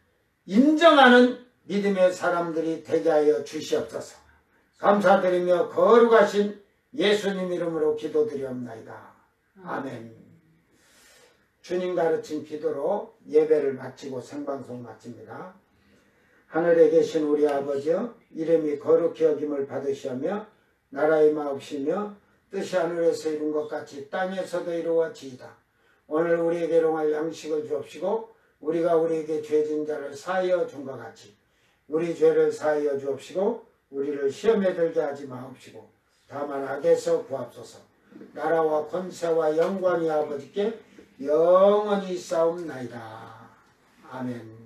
인정하는 믿음의 사람들이 되게 하여 주시옵소서. 감사드리며 거룩하신 예수님 이름으로 기도드리옵나이다. 아멘. 주님 가르친 기도로 예배를 마치고 생방송 마칩니다. 하늘에 계신 우리 아버지여, 이름이 거룩히 여김을 받으시며 나라의 마옵시며 뜻이 하늘에서 이룬 것 같이 땅에서도 이루어지이다. 오늘 우리에게 일용할 양식을 주옵시고, 우리가 우리에게 죄진 자를 사하여 준 것 같이 우리 죄를 사하여 주옵시고, 우리를 시험에 들게 하지 마옵시고 다만 악에서 구하옵소서. 나라와 권세와 영광이 아버지께 영원히 있사옵나이다. 아멘.